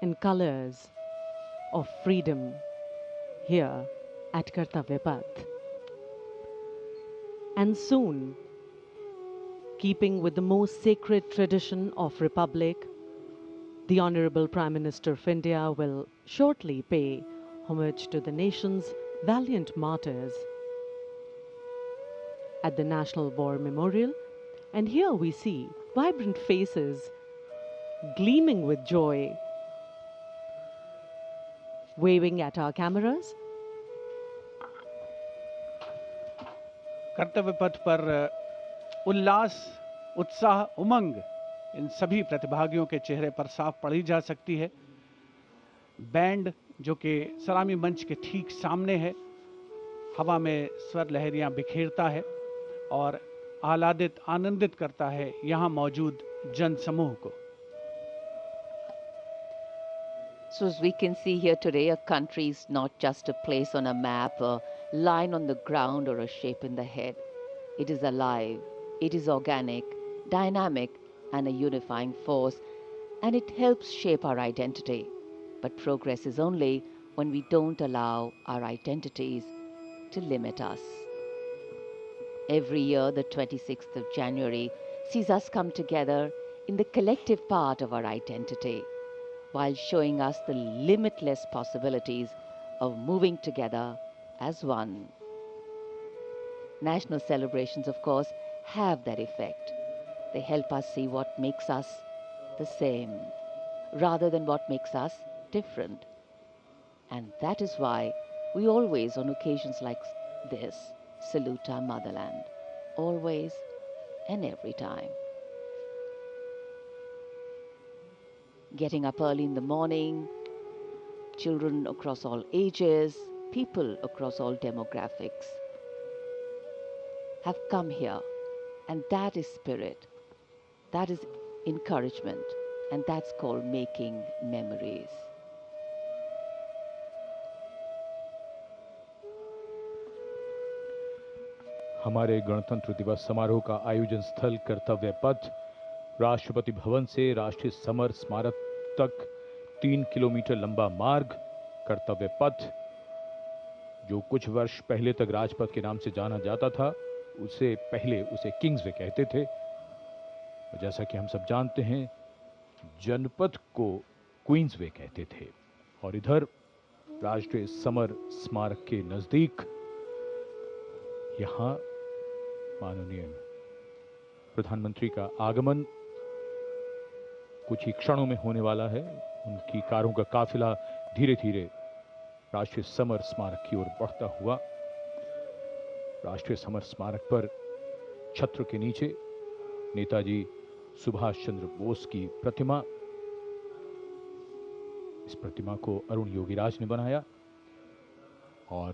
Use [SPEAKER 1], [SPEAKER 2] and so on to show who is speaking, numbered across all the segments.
[SPEAKER 1] in colors of freedom here at Kartavya Path. And soon, keeping with the most sacred tradition of Republic, the Honorable Prime Minister of India will shortly pay homage to the nation's valiant martyrs at the National War Memorial. And here we see vibrant faces gleaming with joy, waving at our cameras.
[SPEAKER 2] कर्तव्य पथ पर उल्लास, उत्साह, उमंग इन सभी प्रतिभागियों के चेहरे पर साफ पढ़ी जा सकती है। बैंड जो कि सलामी मंच के ठीक सामने है, हवा में स्वर लहरियां बिखेरता है और आह्लादित आनंदित करता है यहां मौजूद जन समूह को।
[SPEAKER 3] So as we can see here today, a country is not just a place on a map, a line on the ground, or a shape in the head. It is alive, it is organic, dynamic, and a unifying force, and it helps shape our identity. But progress is only when we don't allow our identities to limit us. Every year, the 26th of January sees us come together in the collective part of our identity, while showing us the limitless possibilities of moving together as one. National celebrations, of course, have that effect. They help us see what makes us the same, rather than what makes us different. And that is why we always, on occasions like this, salute our motherland, always and every time. Getting up early in the morning, children across all ages, people across all demographics have come here, and that is spirit, that is encouragement, and that's called making memories.
[SPEAKER 4] हमारे गणतंत्र दिवस समारोह का आयोजन स्थल कर्तव्य पथ राष्ट्रपति भवन से राष्ट्रीय समर स्मारक तक 3 किलोमीटर लंबा मार्ग कर्तव्य पथ, जो कुछ वर्ष पहले तक राजपथ के नाम से जाना जाता था, उसे पहले उसे किंग्सवे कहते थे। और जैसा कि हम सब जानते हैं, जनपथ को क्वींसवे कहते थे। और इधर राष्ट्रीय समर स्मारक के नजदीक यहां माननीय प्रधानमंत्री का आगमन कुछ ही क्षणों में होने वाला है। उनकी कारों का काफिला धीरे धीरे राष्ट्रीय समर स्मारक की ओर बढ़ता हुआ, राष्ट्रीय समर स्मारक पर छत्र के नीचे नेताजी सुभाष चंद्र बोस की प्रतिमा, इस प्रतिमा को अरुण योगीराज ने बनाया और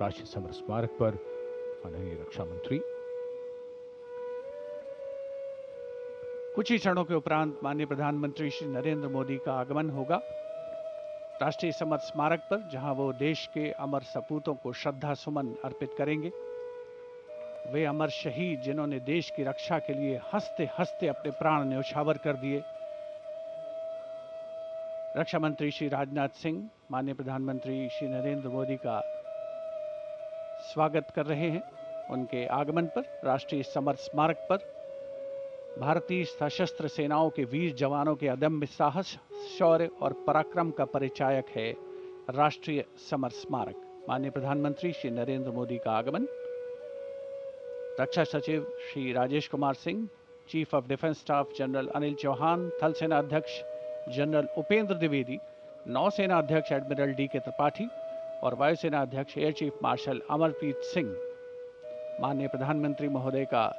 [SPEAKER 4] राष्ट्रीय समर स्मारक पर माननीय रक्षा मंत्री
[SPEAKER 2] कुछ ही क्षणों के उपरांत माननीय प्रधानमंत्री श्री नरेंद्र मोदी का आगमन होगा राष्ट्रीय समर स्मारक पर, जहां वो देश के अमर सपूतों को श्रद्धा सुमन अर्पित करेंगे। वे अमर शहीद जिन्होंने देश की रक्षा के लिए हंसते हंसते अपने प्राण न्यौछावर कर दिए। रक्षा मंत्री श्री राजनाथ सिंह माननीय प्रधानमंत्री श्री नरेंद्र मोदी का स्वागत कर रहे हैं। उनके आगमन पर राष्ट्रीय समर स्मारक पर भारतीय सशस्त्र सेनाओं के वीर जवानों के अदम्य साहस, शौर्य और पराक्रम का परिचायक है राष्ट्रीय समर स्मारक। माननीय प्रधानमंत्री श्री नरेंद्र मोदी का आगमन, रक्षा सचिव Shri Rajesh Kumar Singh, chief of defence staff general Anil Chauhan, थल सेना अध्यक्ष जनरल उपेंद्र द्विवेदी, नौसेना अध्यक्ष एडमिरल डी के त्रिपाठी और वायुसेना अध्यक्ष air chief marshal Amarpreet Singh. माननीय प्रधानमंत्री महोदय का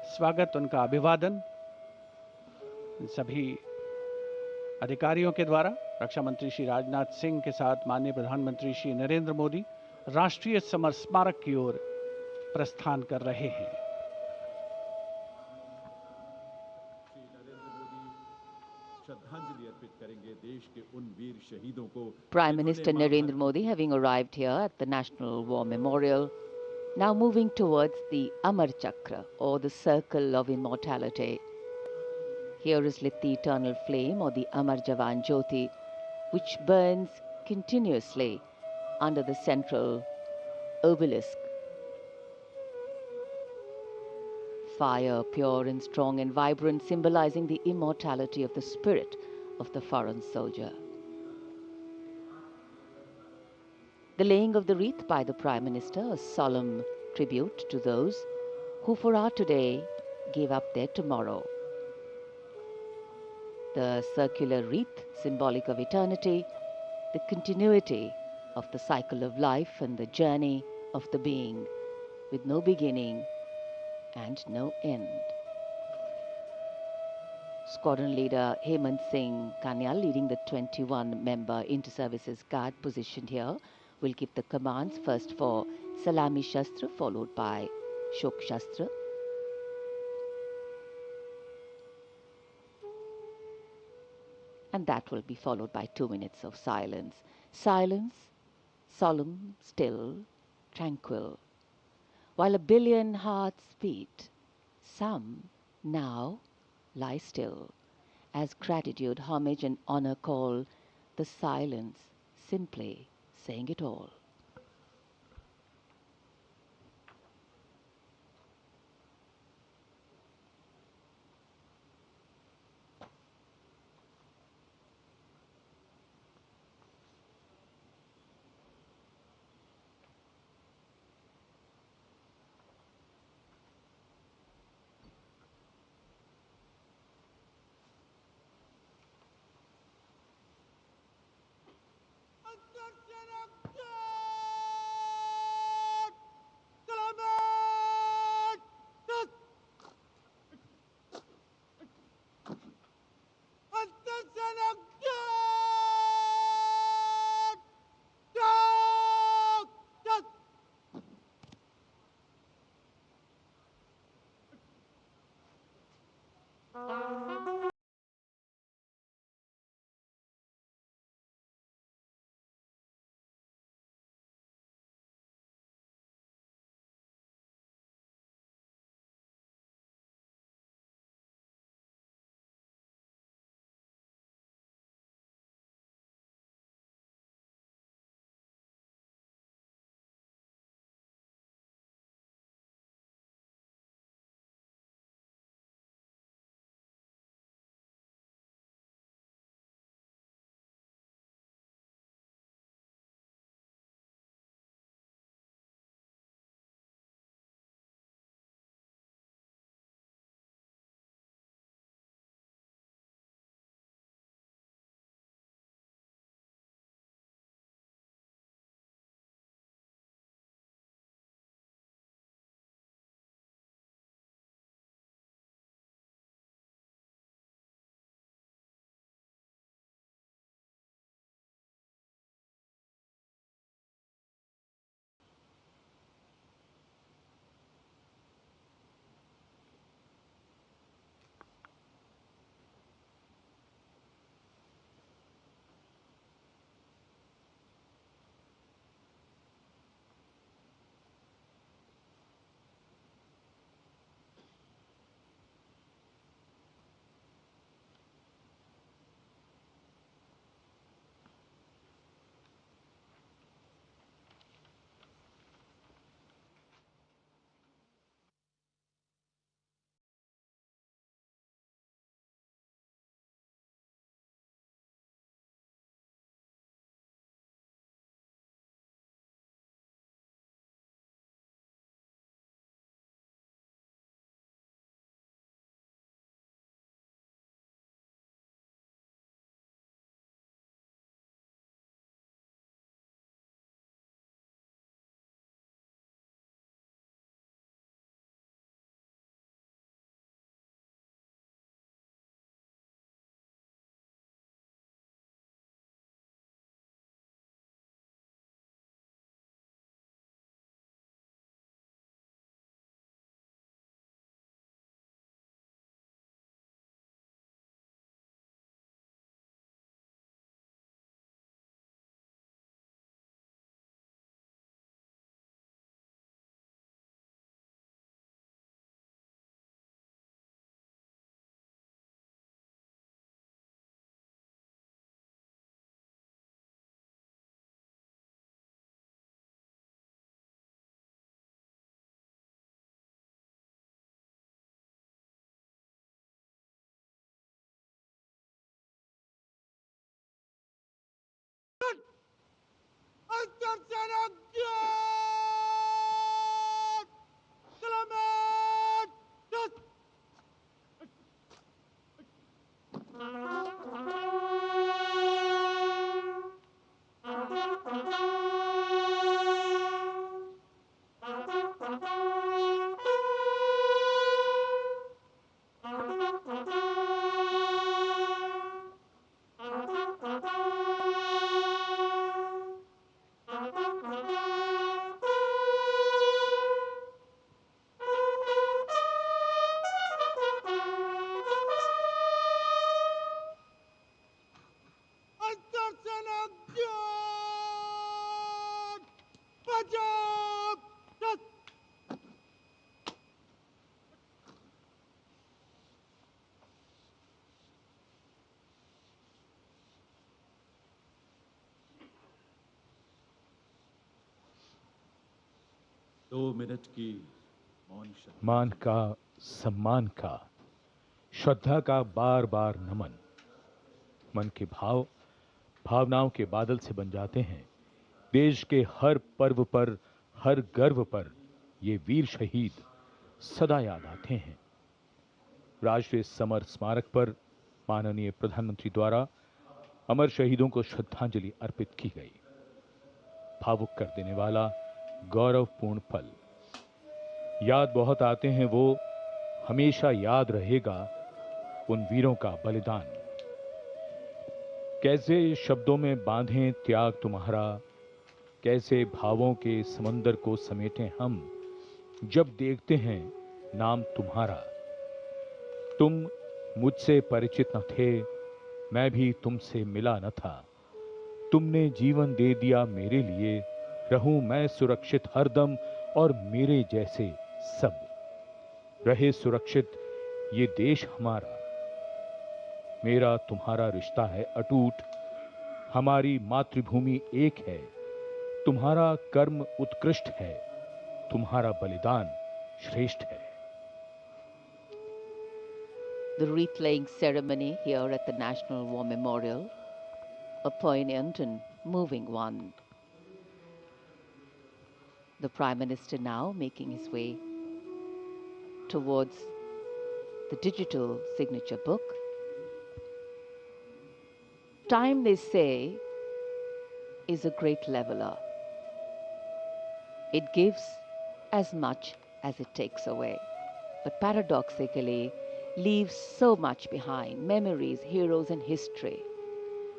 [SPEAKER 2] स्वागत, उनका अभिवादन सभी अधिकारियों के द्वारा रक्षा मंत्री श्री राजनाथ सिंह के साथ माननीय प्रधानमंत्री श्री नरेंद्र मोदी राष्ट्रीय समर स्मारक की ओर प्रस्थान कर रहे हैं।
[SPEAKER 5] श्री नरेंद्र मोदी श्रद्धांजलि अर्पित करेंगे देश के उन वीर शहीदों को।
[SPEAKER 3] Prime Minister Narendra Modi having arrived here at the National War Memorial, now moving towards the Amar Chakra, or the Circle of Immortality. Here is lit the eternal flame, or the Amar Jawan Jyoti, which burns continuously under the central obelisk. Fire, pure and strong and vibrant, symbolizing the immortality of the spirit of the foreign soldier. The laying of the wreath by the Prime Minister, a solemn tribute to those who for our today gave up their tomorrow. The circular wreath, symbolic of eternity, the continuity of the cycle of life and the journey of the being, with no beginning and no end. Squadron leader Hemant Singh Kanyal, leading the 21-member inter-services guard positioned here, will give the commands first for Salami Shastra, followed by Shok Shastra. And that will be followed by 2 minutes of silence. Silence, solemn, still, tranquil. While a billion hearts beat, some now lie still, as gratitude, homage and honor call the silence, simply saying it all.
[SPEAKER 5] दो minute की मौन शक्ति।
[SPEAKER 4] मान का, सम्मान का, श्रद्धा का बार बार नमन। मन के भाव भावनाओं के बादल से बन जाते हैं। देश के हर पर्व पर, हर गर्व पर ये वीर शहीद सदा याद आते हैं। राष्ट्रीय समर स्मारक पर माननीय प्रधानमंत्री द्वारा अमर शहीदों को श्रद्धांजलि अर्पित की गई। भावुक कर देने वाला गौरवपूर्ण पल। याद बहुत आते हैं वो, हमेशा याद रहेगा उन वीरों का बलिदान। कैसे शब्दों में बांधें त्याग तुम्हारा, कैसे भावों के समंदर को समेटें हम, जब देखते हैं नाम तुम्हारा। तुम मुझसे परिचित न थे, मैं भी तुमसे मिला न था। तुमने जीवन दे दिया मेरे लिए, रहूं मैं सुरक्षित हरदम और मेरे जैसे सब रहे सुरक्षित ये देश हमारा। मेरा तुम्हारा रिश्ता है अटूट, हमारी मातृभूमि एक है। तुम्हारा कर्म उत्कृष्ट है, तुम्हारा बलिदान श्रेष्ठ है।
[SPEAKER 3] The wreath laying ceremony here at the National War Memorial, a poignant and moving one. The Prime Minister now making his way towards the digital signature book. Time, they say, is a great leveler. It gives as much as it takes away, but paradoxically leaves so much behind: memories, heroes, and history.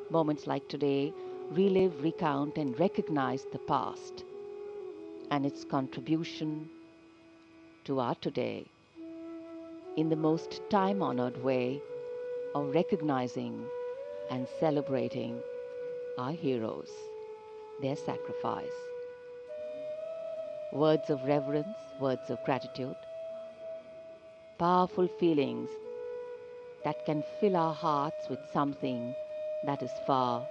[SPEAKER 3] Moments like today relive, recount, and recognize the past and its contribution to our today in the most time-honored way of recognizing and celebrating our heroes, their sacrifice. Words of reverence, words of gratitude, powerful feelings that can fill our hearts with something that is far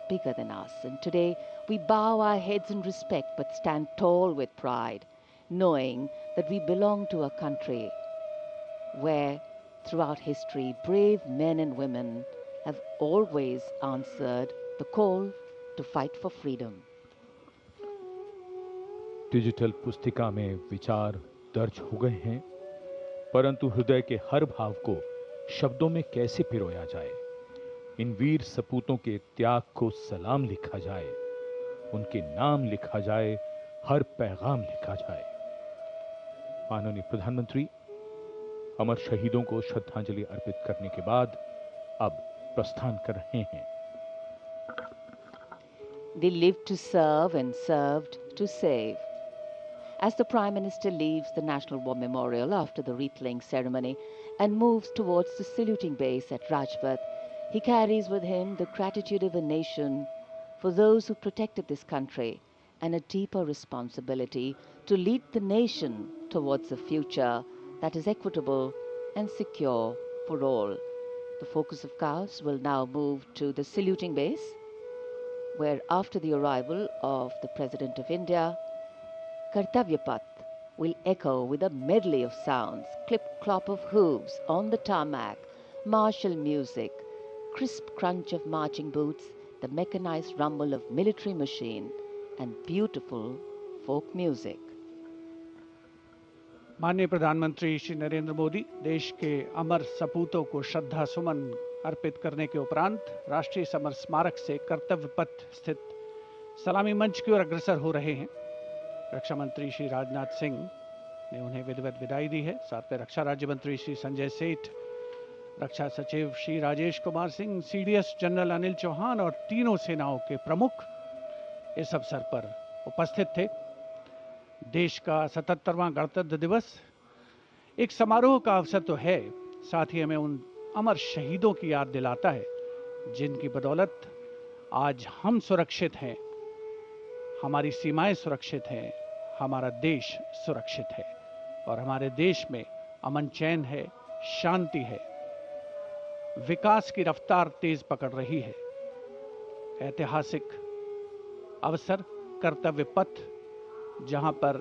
[SPEAKER 3] bigger than us. And today we bow our heads in respect but stand tall with pride, knowing that we belong to a country where throughout history brave men and women have always answered the call to fight for freedom.
[SPEAKER 4] Digital पुस्तिका में विचार दर्ज हो गए हैं, परंतु हृदय के हर भाव को शब्दों में कैसे पिरोया जाए। इन वीर सपूतों के त्याग को सलाम लिखा जाए, उनके नाम लिखा जाए, हर पैगाम लिखा जाए। माननीय प्रधानमंत्री अमर शहीदों को श्रद्धांजलि अर्पित करने के बाद अब प्रस्थान कर रहे हैं।
[SPEAKER 3] They lived to serve and served to save. As the Prime Minister leaves the National War Memorial after the wreath-laying ceremony and moves towards the saluting base at Rajpath, he carries with him the gratitude of a nation for those who protected this country and a deeper responsibility to lead the nation towards a future that is equitable and secure for all. The focus of course will now move to the saluting base, where after the arrival of the President of India, Kartavya Path will echo with a medley of sounds: clip-clop of hooves on the tarmac, martial music, crisp crunch of marching boots, the mechanized rumble of military machine, and beautiful folk music.
[SPEAKER 2] माननीय प्रधानमंत्री श्री नरेंद्र मोदी देश के अमर सपूतों को श्रद्धा सुमन अर्पित करने के उपरांत राष्ट्रीय समर स्मारक से कर्तव्य पथ स्थित सलामी मंच की ओर अग्रसर हो रहे हैं। रक्षा मंत्री श्री राजनाथ सिंह ने उन्हें विधिवत विदाई दी है। साथ में रक्षा राज्य मंत्री श्री संजय सेठ, रक्षा सचिव श्री राजेश कुमार सिंह, सीडीएस जनरल अनिल चौहान और तीनों सेनाओं के प्रमुख इस अवसर पर उपस्थित थे। देश का 77वां गणतंत्र दिवस एक समारोह का अवसर तो है, साथ ही हमें उन अमर शहीदों की याद दिलाता है जिनकी बदौलत आज हम सुरक्षित हैं, हमारी सीमाएं सुरक्षित हैं, हमारा देश सुरक्षित है और हमारे देश में अमन चैन है, शांति है, विकास की रफ्तार तेज पकड़ रही है। ऐतिहासिक अवसर कर्तव्य पथ, जहां पर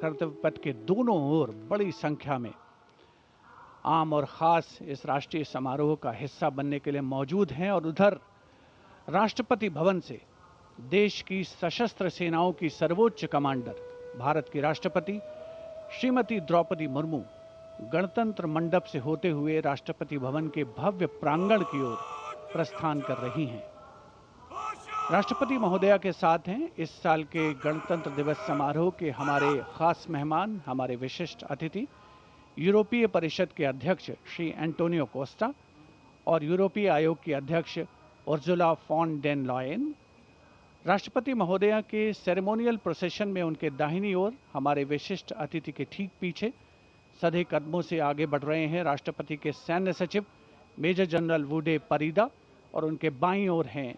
[SPEAKER 2] कर्तव्य पथ के दोनों ओर बड़ी संख्या में आम और खास इस राष्ट्रीय समारोह का हिस्सा बनने के लिए मौजूद हैं और उधर राष्ट्रपति भवन से देश की सशस्त्र सेनाओं की सर्वोच्च कमांडर भारत की राष्ट्रपति श्रीमती द्रौपदी मुर्मू गणतंत्र मंडप से होते हुए राष्ट्रपति भवन के भव्य प्रांगण की ओर प्रस्थान कर रही हैं। राष्ट्रपति महोदया के साथ हैं इस साल के गणतंत्र दिवस समारोह के हमारे खास मेहमान, हमारे विशिष्ट अतिथि, यूरोपीय परिषद के अध्यक्ष श्री एंटोनियो कोस्टा और यूरोपीय आयोग की अध्यक्ष उर्जुला फॉन डेन लॉयन। राष्ट्रपति महोदया के सेरेमोनियल प्रोसेशन में उनके दाहिनी ओर, हमारे विशिष्ट अतिथि के ठीक पीछे सधे कदमों से आगे बढ़ रहे हैं राष्ट्रपति के सैन्य सचिव मेजर जनरल वुडे परीदा और उनके बाईं ओर हैं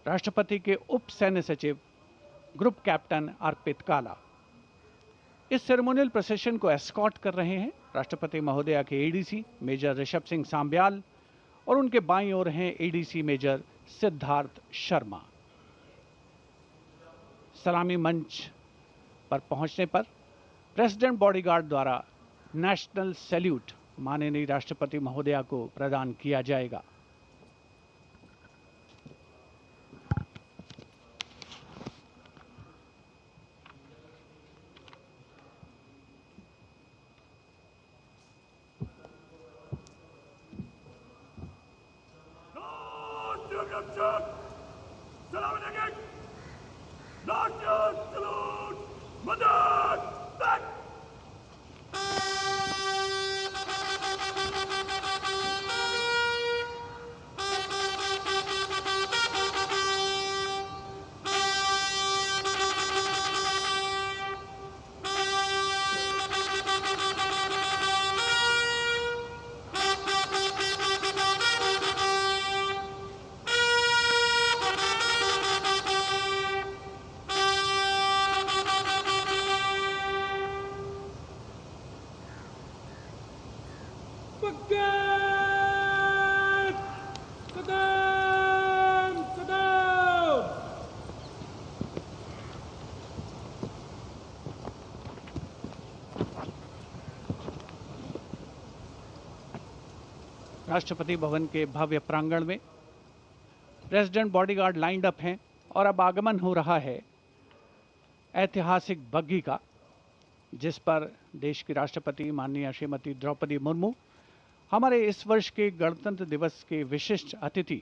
[SPEAKER 2] राष्ट्रपति के उप सैन्य सचिव ग्रुप कैप्टन अर्पित काला। इस सेरेमोनियल प्रोसेशन को एस्कॉर्ट कर रहे हैं राष्ट्रपति महोदया के एडीसी मेजर ऋषभ सिंह सांब्याल और उनके बाईं ओर हैं एडीसी मेजर सिद्धार्थ शर्मा। सलामी मंच पर पहुंचने पर प्रेसिडेंट बॉडीगार्ड द्वारा नेशनल सैल्यूट माननीय राष्ट्रपति महोदया को प्रदान किया जाएगा। राष्ट्रपति भवन के भव्य प्रांगण में प्रेसिडेंट बॉडीगार्ड लाइंड अप हैं और अब आगमन हो रहा है ऐतिहासिक बग्घी का, जिस पर देश की राष्ट्रपति माननीय श्रीमती द्रौपदी मुर्मू, हमारे इस वर्ष के गणतंत्र दिवस के विशिष्ट अतिथि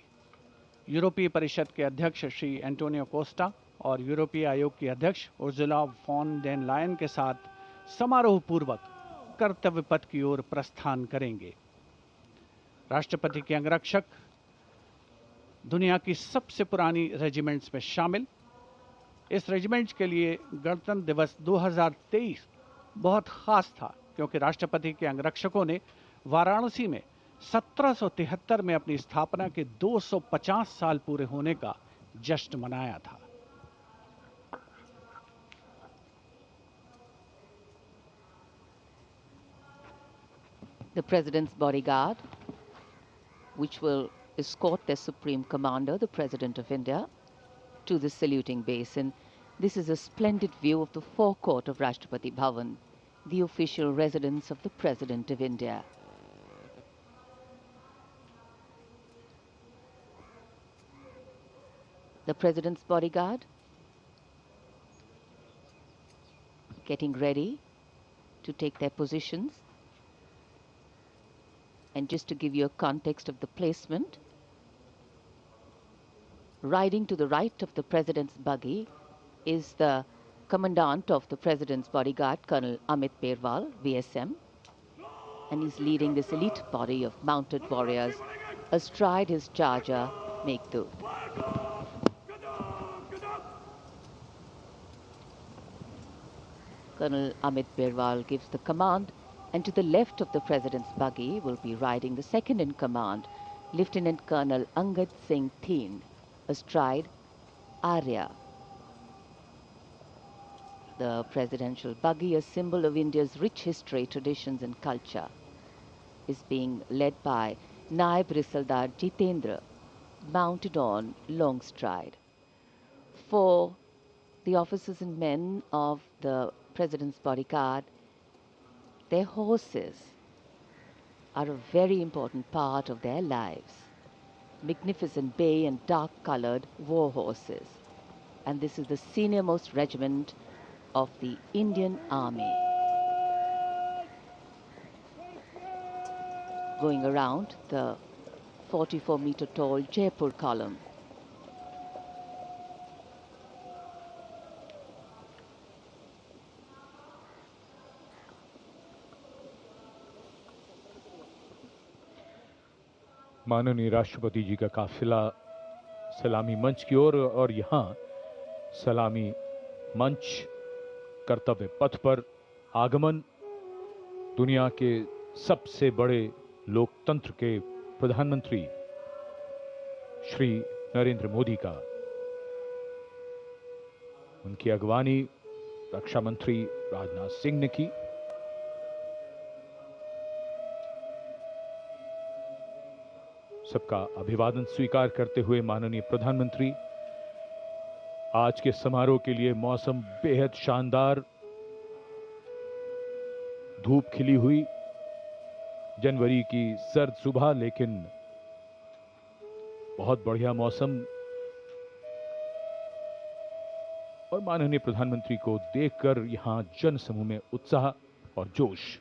[SPEAKER 2] यूरोपीय परिषद के अध्यक्ष श्री एंटोनियो कोस्टा और यूरोपीय आयोग की अध्यक्ष उर्जुला फॉन डेन लायन के साथ समारोह पूर्वक कर्तव्य पथ की ओर प्रस्थान करेंगे। राष्ट्रपति के अंगरक्षक दुनिया की सबसे पुरानी रेजिमेंट्स में शामिल। इस रेजिमेंट के लिए गणतंत्र दिवस 2023 बहुत खास था क्योंकि राष्ट्रपति के अंगरक्षकों ने वाराणसी में 1773 में अपनी स्थापना के 250 साल पूरे होने का जश्न मनाया था।
[SPEAKER 3] The President's bodyguard, which will escort their Supreme Commander, the President of India, to the saluting basin. This is a splendid view of the forecourt of Rashtrapati Bhavan, the official residence of the President of India. The President's bodyguard getting ready to take their positions. And just to give you a context of the placement, riding to the right of the president's buggy is the commandant of the president's bodyguard, Colonel Amit Berwal, VSM, and he's leading this elite body of mounted warriors astride his charger, Meghdoot. Colonel Amit Berwal gives the command, and to the left of the president's buggy will be riding the second in command, Lieutenant Colonel Angad Singh Thind, astride Arya. The presidential buggy, a symbol of India's rich history, traditions and culture, is being led by Naib Risaldar Jitendra, mounted on Longstride. For the officers and men of the president's bodyguard, their horses are a very important part of their lives. Magnificent bay and dark-colored war horses. And this is the senior-most regiment of the Indian Army. Going around the 44-meter tall Jaipur column.
[SPEAKER 4] माननीय राष्ट्रपति जी का काफिला सलामी मंच की ओर और यहाँ सलामी मंच कर्तव्य पथ पर आगमन दुनिया के सबसे बड़े लोकतंत्र के प्रधानमंत्री श्री नरेंद्र मोदी का, उनकी अगवानी रक्षा मंत्री राजनाथ सिंह ने की। सबका अभिवादन स्वीकार करते हुए माननीय प्रधानमंत्री, आज के समारोह के लिए मौसम बेहद शानदार, धूप खिली हुई, जनवरी की सर्द सुबह, लेकिन बहुत बढ़िया मौसम। और माननीय प्रधानमंत्री को देखकर यहां जन समूह में उत्साह और जोश।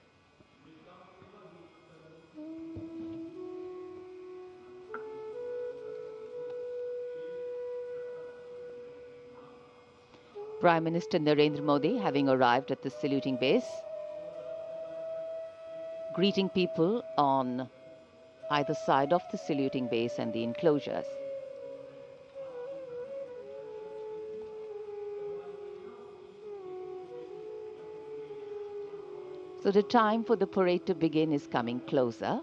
[SPEAKER 3] Prime Minister Narendra Modi, having arrived at the saluting base, greeting people on either side of the saluting base and the enclosures. So the time for the parade to begin is coming closer.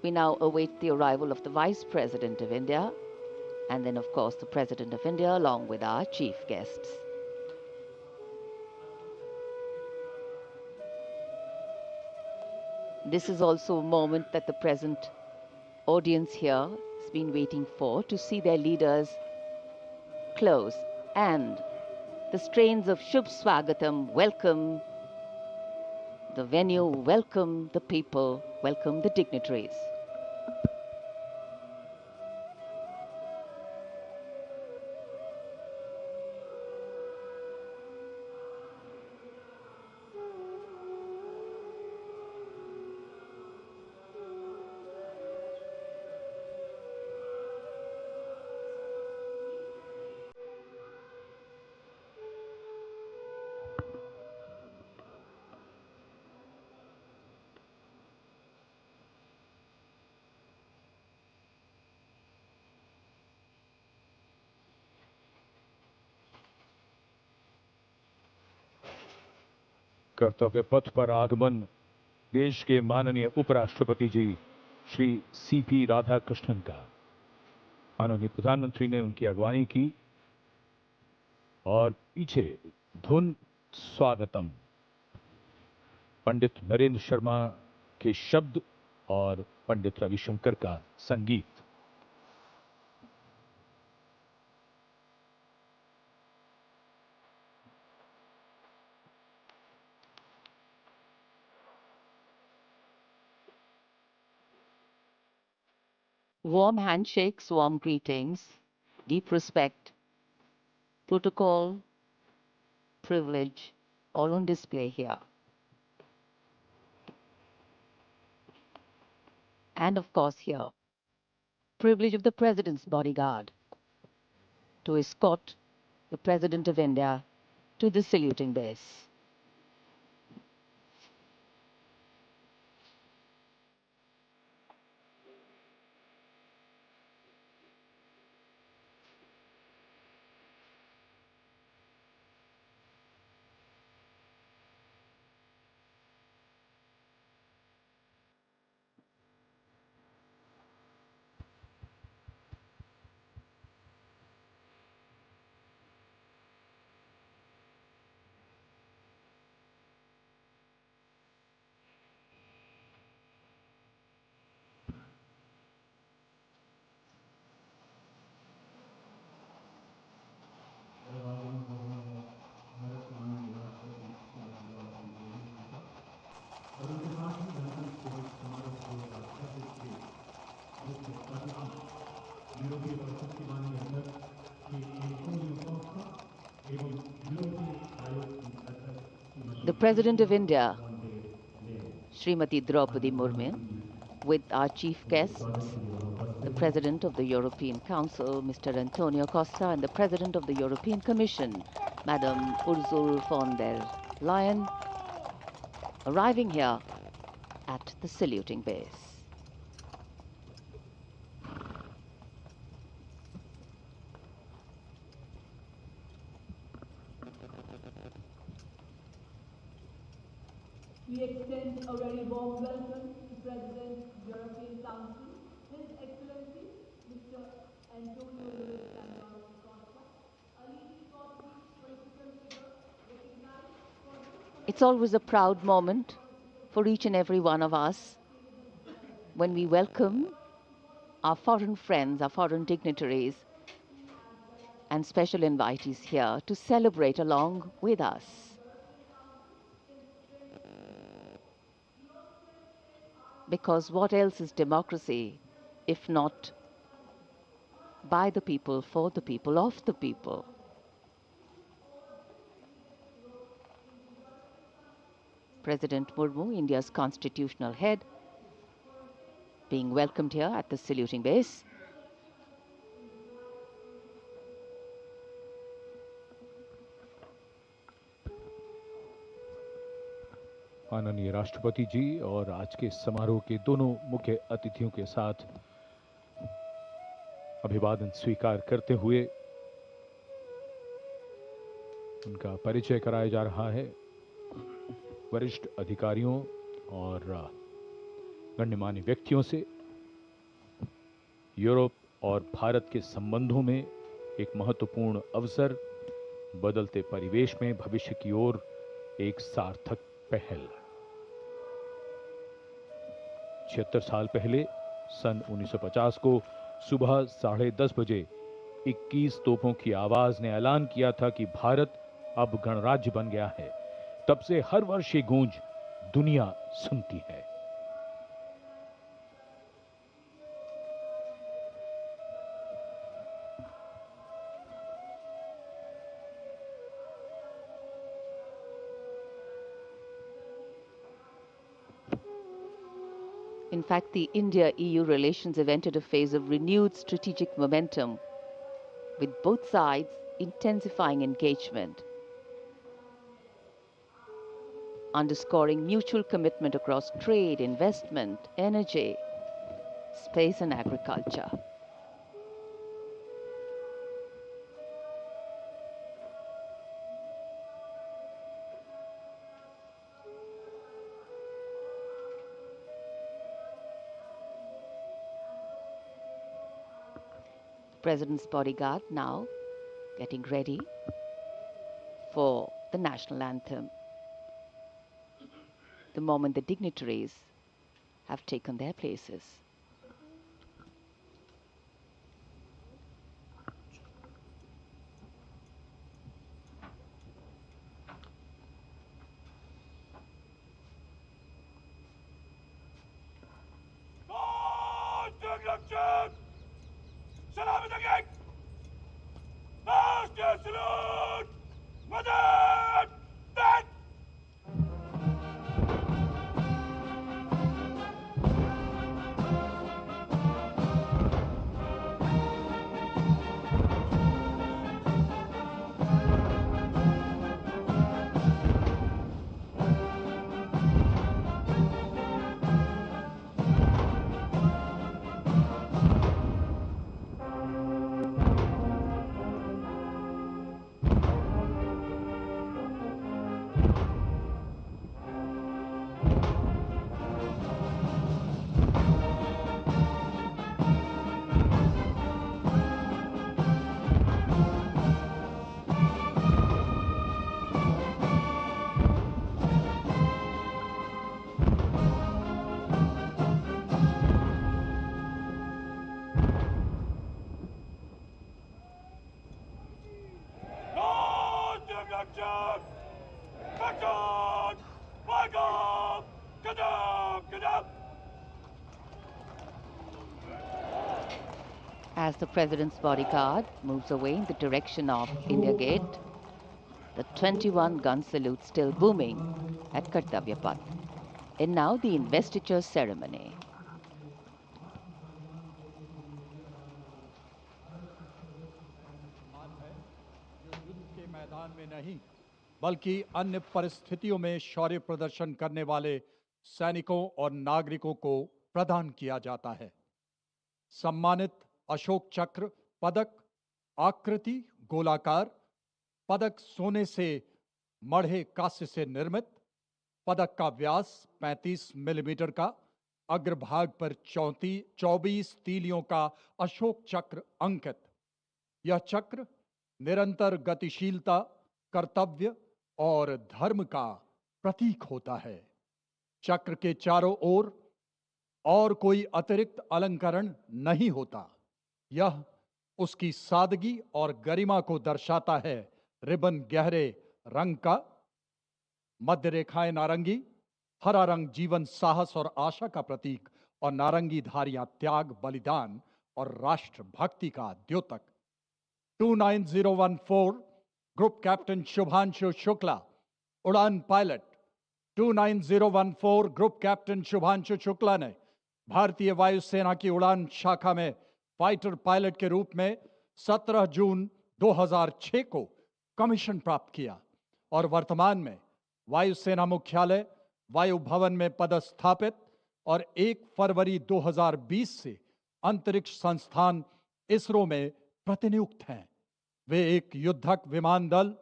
[SPEAKER 3] We now await the arrival of the Vice President of India, and then, of course, the President of India, along with our chief guests. This is also a moment that the present audience here has been waiting for, to see their leaders close. And the strains of Shubh Swagatam welcome the venue, welcome the people, welcome the dignitaries.
[SPEAKER 4] कर्तव्य पथ पर आगमन देश के माननीय उपराष्ट्रपति जी Shri CP Radhakrishnan का। माननीय प्रधानमंत्री ने उनकी अगवानी की और पीछे धुन स्वागतम पंडित नरेंद्र शर्मा के शब्द और पंडित रविशंकर का संगीत।
[SPEAKER 3] Warm handshakes, warm greetings, deep respect, protocol, privilege, all on display here. And of course here, privilege of the President's bodyguard to escort the President of India to the saluting base. The President of India, Srimati Draupadi Murmu, with our chief guests, the President of the European Council, Mr. Antonio Costa, and the President of the European Commission, Madam Ursula von der Leyen, arriving here at the saluting base.
[SPEAKER 6] We extend a very warm welcome to President, European Council, His Excellency, Mr. Antonio Luis Santoro Costa, a leading Portuguese political figure recognized for
[SPEAKER 3] It's always a proud moment for each and every one of us when we welcome our foreign friends, our foreign dignitaries, and special invitees here to celebrate along with us. Because what else is democracy if not by the people, for the people, of the people? President Murmu, India's constitutional head, being welcomed here at the saluting base.
[SPEAKER 4] माननीय राष्ट्रपति जी और आज के समारोह के दोनों मुख्य अतिथियों के साथ अभिवादन स्वीकार करते हुए उनका परिचय कराया जा रहा है। वरिष्ठ अधिकारियों और गण्यमान्य व्यक्तियों से यूरोप और भारत के संबंधों में एक महत्वपूर्ण अवसर, बदलते परिवेश में भविष्य की ओर एक सार्थक पहल। 76 साल पहले सन 1950 को सुबह 10:30 बजे 21 तोपों की आवाज ने ऐलान किया था कि भारत अब गणराज्य बन गया है। तब से हर वर्ष ये गूंज दुनिया सुनती है।
[SPEAKER 3] In fact, the India-EU relations have entered a phase of renewed strategic momentum, with both sides intensifying engagement, underscoring mutual commitment across trade, investment, energy, space and agriculture. President's bodyguard now getting ready for the national anthem, the moment the dignitaries have taken their places.
[SPEAKER 7] Master salute! Madam!
[SPEAKER 3] As the President's bodyguard moves away in the direction of India Gate, the 21-gun salute still booming at Kartavya Path. And now the investiture ceremony.
[SPEAKER 7] युद्ध के मैदान में नहीं बल्कि अन्य परिस्थितियों में शौर्य प्रदर्शन करने वाले सैनिकों और नागरिकों को प्रदान किया जाता है। सम्मानित अशोक चक्र पदक आकृति गोलाकार, पदक सोने से मढ़े कांस्य से निर्मित, पदक का व्यास 35 मिलीमीटर का, अग्रभाग पर 24 तीलियों का अशोक चक्र अंकित। यह चक्र निरंतर गतिशीलता, कर्तव्य और धर्म का प्रतीक होता है। चक्र के चारों ओर और कोई अतिरिक्त अलंकरण नहीं होता। यह उसकी सादगी और गरिमा को दर्शाता है। रिबन गहरे रंग का, मध्य रेखाएं नारंगी, हरा रंग जीवन, साहस और आशा का प्रतीक और नारंगी धारियां त्याग, बलिदान और राष्ट्र भक्ति का द्योतक। 29014 ग्रुप कैप्टन शुभांशु शुक्ला, उड़ान pilot. 29014 group captain Shubhanshu Shukla ने भारतीय वायुसेना की उड़ान शाखा में फाइटर पायलट के रूप में 17 जून 2006 को कमीशन प्राप्त किया और वर्तमान में वायुसेना मुख्यालय वायु भवन में पदस्थापित और 1 फरवरी 2020 से अंतरिक्ष संस्थान इसरो में प्रतिनियुक्त हैं। वे एक युद्धक विमान दल,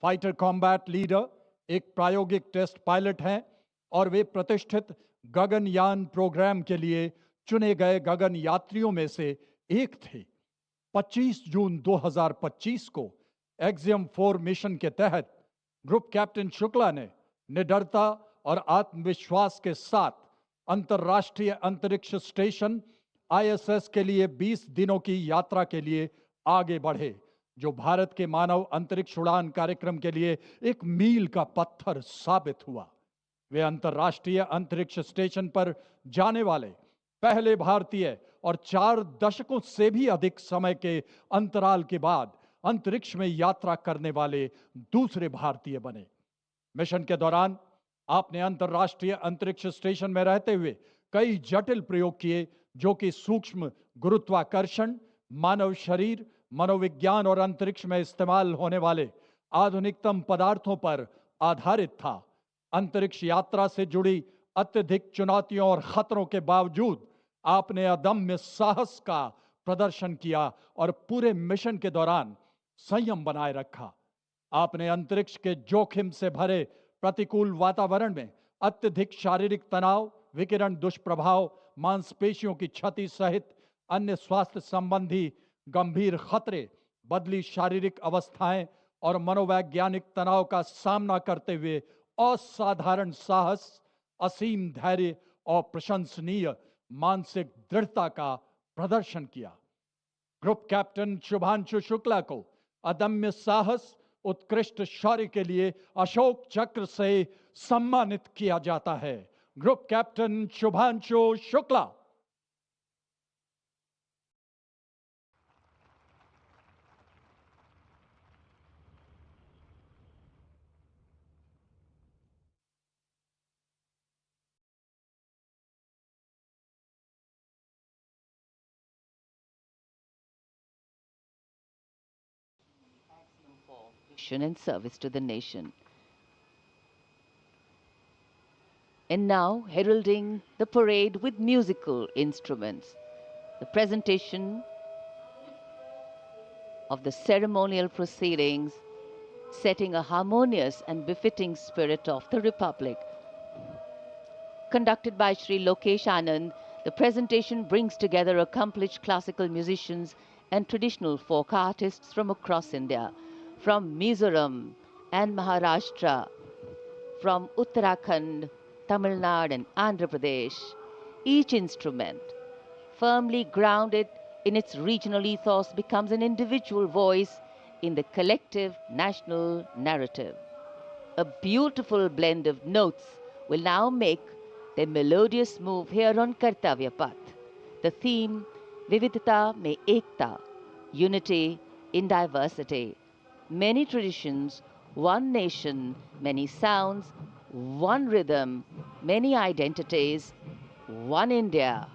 [SPEAKER 7] फाइटर कॉम्बैट लीडर, एक प्रायोगिक टेस्ट पायलट हैं और वे प्रतिष्ठित गगनयान प्रोग्राम के लिए चुने गए गगन यात्रियों में से एक थे। 25 जून 2025 को एक्सियम 4 मिशन के तहत ग्रुप कैप्टन शुक्ला ने निडरता और आत्मविश्वास के साथ अंतर्राष्ट्रीय अंतरिक्ष स्टेशन ISS के लिए 20 दिनों की यात्रा के लिए आगे बढ़े, जो भारत के मानव अंतरिक्ष उड़ान कार्यक्रम के लिए एक मील का पत्थर साबित हुआ। वे अंतर्राष्ट्रीय अंतरिक्ष स्टेशन पर जाने वाले पहले भारतीय और 4 दशकों से भी अधिक समय के अंतराल के बाद अंतरिक्ष में यात्रा करने वाले दूसरे भारतीय बने। मिशन के दौरान आपने अंतर्राष्ट्रीय अंतरिक्ष स्टेशन में रहते हुए कई जटिल प्रयोग किए, जो कि सूक्ष्म गुरुत्वाकर्षण, मानव शरीर, मनोविज्ञान और अंतरिक्ष में इस्तेमाल होने वाले आधुनिकतम पदार्थों पर आधारित था। अंतरिक्ष यात्रा से जुड़ी अत्यधिक चुनौतियों और खतरों के बावजूद आपने अदम्य साहस का प्रदर्शन किया और पूरे मिशन के दौरान संयम बनाए रखा। आपने अंतरिक्ष के जोखिम से भरे प्रतिकूल वातावरण में अत्यधिक शारीरिक तनाव, विकिरण दुष्प्रभाव, मांसपेशियों की क्षति सहित अन्य स्वास्थ्य संबंधी गंभीर खतरे, बदली शारीरिक अवस्थाएं और मनोवैज्ञानिक तनाव का सामना करते हुए असाधारण साहस, असीम धैर्य और प्रशंसनीय मानसिक दृढ़ता का प्रदर्शन किया। ग्रुप कैप्टन शुभांशु शुक्ला को अदम्य साहस, उत्कृष्ट शौर्य के लिए अशोक चक्र से सम्मानित किया जाता है। Group captain Shubhanshu Shukla.
[SPEAKER 3] And service to the nation. And now, heralding the parade with musical instruments, the presentation of the ceremonial proceedings, setting a harmonious and befitting spirit of the Republic. Conducted by Sri Lokesh Anand, the presentation brings together accomplished classical musicians and traditional folk artists from across India, from Mizoram and Maharashtra, from Uttarakhand, Tamil Nadu and Andhra Pradesh. Each instrument, firmly grounded in its regional ethos, becomes an individual voice in the collective national narrative. A beautiful blend of notes will now make their melodious move here on Kartavya Path. The theme Vividhata mein ekta, unity in diversity. Many traditions, one nation, many sounds, one rhythm, many identities, one India.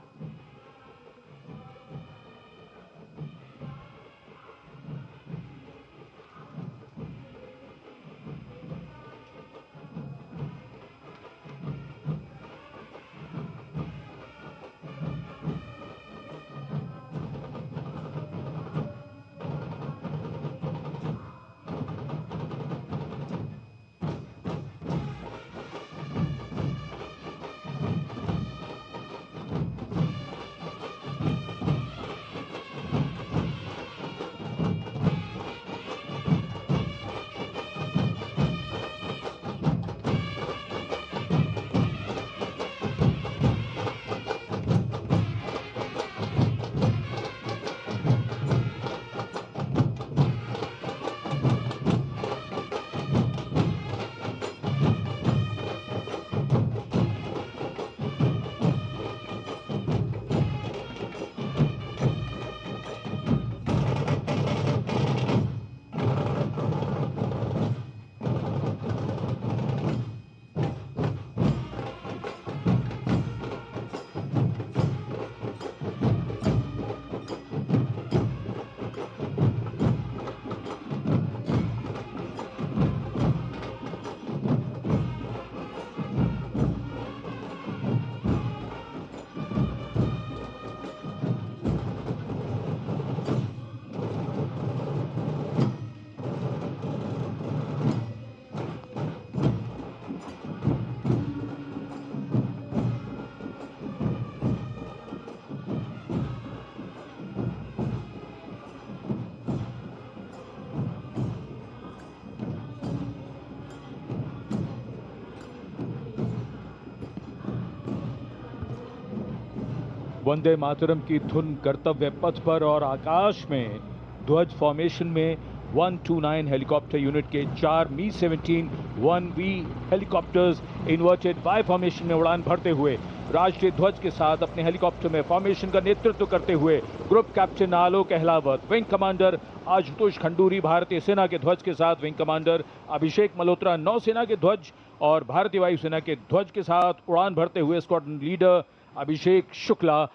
[SPEAKER 4] Vande Mataram की धुन कर्तव्य पथ पर और आकाश में ध्वज formation में 129 helicopter unit के 4 मी-17 1V helicopters inverted Y formation में उड़ान भरते हुए राष्ट्रीय ध्वज के साथ अपने हेलीकॉप्टर में फॉर्मेशन का नेतृत्व करते हुए ग्रुप कैप्टन आलोक अहलावत, विंग कमांडर आशुतोष खंडूरी भारतीय सेना के ध्वज के साथ, विंग कमांडर अभिषेक मल्होत्रा नौसेना के ध्वज और भारतीय वायुसेना के ध्वज के साथ उड़ान भरते हुए स्क्वाड्रन लीडर अभिषेक शुक्ला।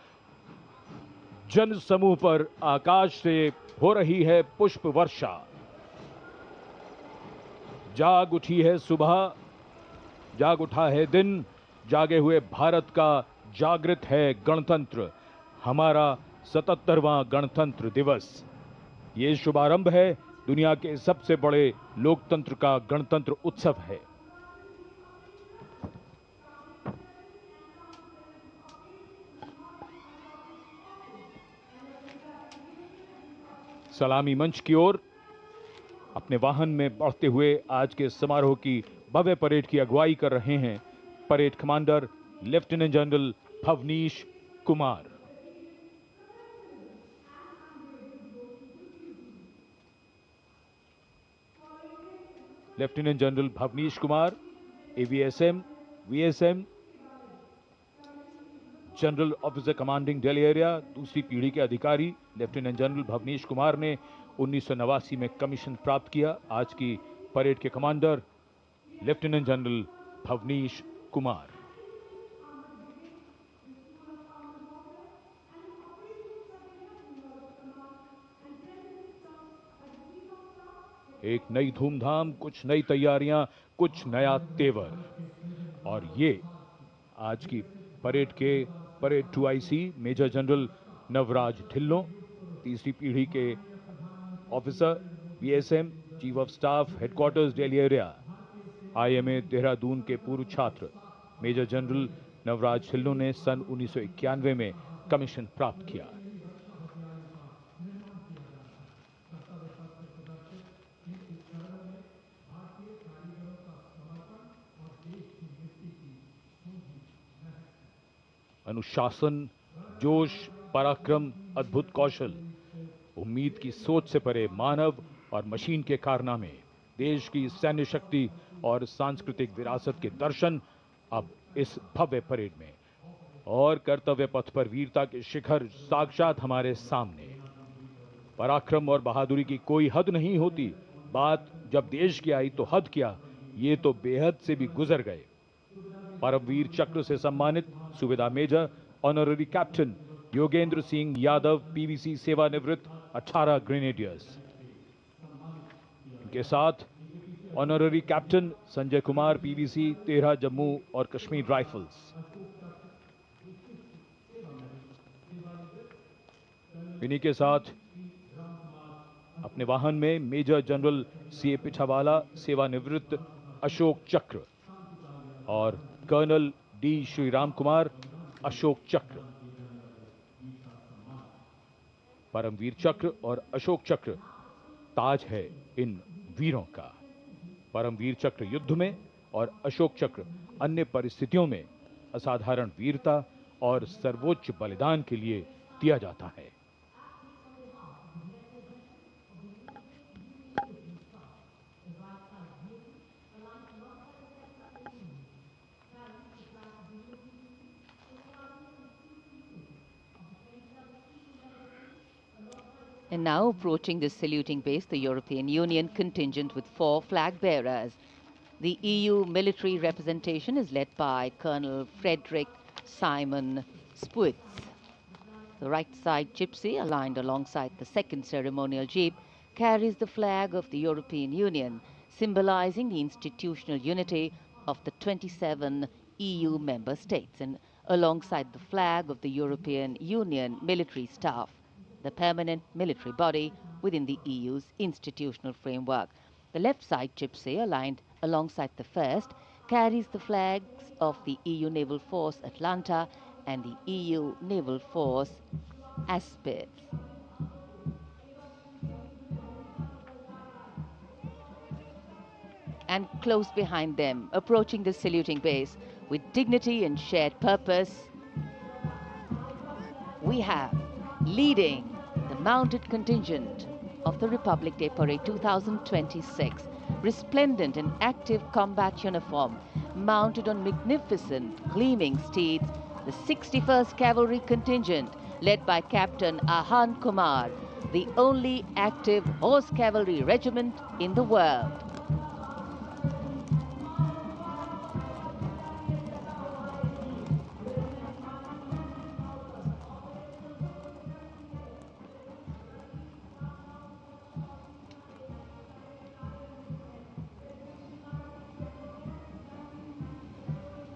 [SPEAKER 4] जन समूह पर आकाश से हो रही है पुष्प वर्षा। जाग उठी है सुबह, जाग उठा है दिन, जागे हुए भारत का जागृत है गणतंत्र, हमारा 77वां गणतंत्र दिवस। ये शुभारंभ है दुनिया के सबसे बड़े लोकतंत्र का गणतंत्र उत्सव है। सलामी मंच की ओर अपने वाहन में बढ़ते हुए आज के समारोह की भव्य परेड की अगुवाई कर रहे हैं parade commander lieutenant general Bhavnish Kumar. Lieutenant general Bhavnish Kumar, AVSM, VSM, general officer commanding Delhi area, दूसरी पीढ़ी के अधिकारी लेफ्टिनेंट जनरल भवनीश कुमार ने 1989 में कमीशन प्राप्त किया। आज की परेड के commander lieutenant general Bhavnish Kumar. एक नई धूमधाम, कुछ नई तैयारियां, कुछ नया तेवर। और ये आज की परेड के parade 2IC major general Navraj Dhillon, तीसरी पीढ़ी के officer, BSM, chief of staff, headquarters Delhi area, IMA Dehradun के पूर्व छात्र मेजर जनरल नवराज ढिल्लों ने सन 1991 में कमीशन प्राप्त किया। अनुशासन, जोश, पराक्रम, अद्भुत कौशल, उम्मीद की सोच से परे मानव और मशीन के कारनामे, देश की सैन्य शक्ति और सांस्कृतिक विरासत के दर्शन अब इस भव्य परेड में। और कर्तव्य पथ पर वीरता के शिखर साक्षात हमारे सामने। पराक्रम और बहादुरी की कोई हद नहीं होती। बात जब देश की आई तो हद क्या, ये तो बेहद से भी गुजर गए। परमवीर चक्र से सम्मानित subedar major honorary captain Yogendra Singh Yadav PVC सेवानिवृत्त 18 ग्रेनेडियर्स। इनके साथ honorary captain Sanjay Kumar PVC 13 Jammu और कश्मीर राइफल्स। इन्हीं के साथ अपने वाहन में मेजर जनरल सीए पिठावाला सेवानिवृत्त अशोक चक्र और कर्नल डी श्रीराम कुमार अशोक चक्र। परमवीर चक्र और अशोक चक्र ताज है इन वीरों का। परमवीर चक्र युद्ध में और अशोक चक्र अन्य परिस्थितियों में असाधारण वीरता और सर्वोच्च बलिदान के लिए दिया जाता है।
[SPEAKER 3] And now approaching the saluting base, the European Union contingent with 4 flag bearers. The EU military representation is led by Colonel Frederick Simon Spuitz. The right side gypsy, aligned alongside the second ceremonial jeep, carries the flag of the European Union, symbolizing the institutional unity of the 27 EU member states, and alongside the flag of the European Union military staff, the permanent military body within the EU's institutional framework. The left side gypsy, aligned alongside the first, carries the flags of the EU Naval Force Atlanta and the EU Naval Force Aspid. And close behind them, approaching the saluting base with dignity and shared purpose, we have leading the mounted contingent of the Republic Day Parade 2026, resplendent in active combat uniform, mounted on magnificent gleaming steeds, the 61st Cavalry Contingent, led by Captain Ahan Kumar, the only active horse cavalry regiment in the world.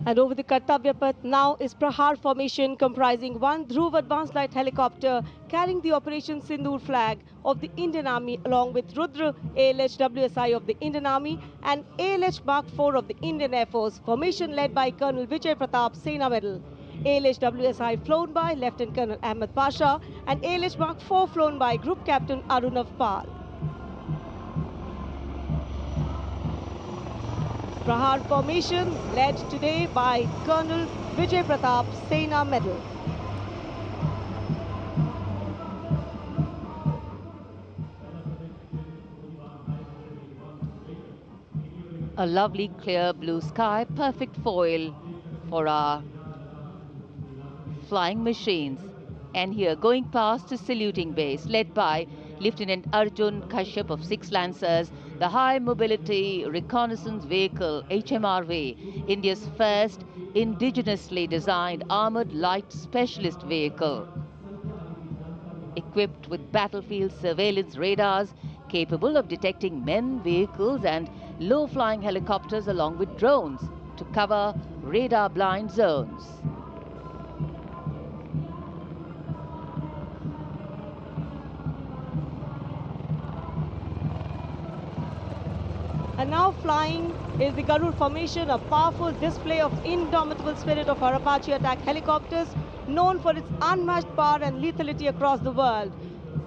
[SPEAKER 6] And over the Kartavya Path now is Prahar formation comprising one Dhruv advanced light helicopter carrying the Operation Sindoor flag of the Indian Army along with Rudra ALH WSI of the Indian Army and ALH Mark 4 of the Indian Air Force. Formation led by Colonel Vijay Pratap Sena Medal. ALH WSI flown by Lieutenant Colonel Ahmed Pasha and ALH Mark 4 flown by Group Captain Arunav Pal. Prahar formation led today by Colonel Vijay Pratap Sena Medal.
[SPEAKER 3] A lovely clear blue sky, perfect foil for our flying machines. And here, going past the saluting base, led by Lieutenant Arjun Kashyap of 6 Lancers, the High Mobility Reconnaissance Vehicle, HMRV, India's first indigenously designed armored light specialist vehicle. Equipped with battlefield surveillance radars, capable of detecting men, vehicles and low-flying helicopters along with drones to cover radar-blind zones.
[SPEAKER 6] And now flying is the Garud formation, a powerful display of indomitable spirit of our Apache attack helicopters, known for its unmatched power and lethality across the world.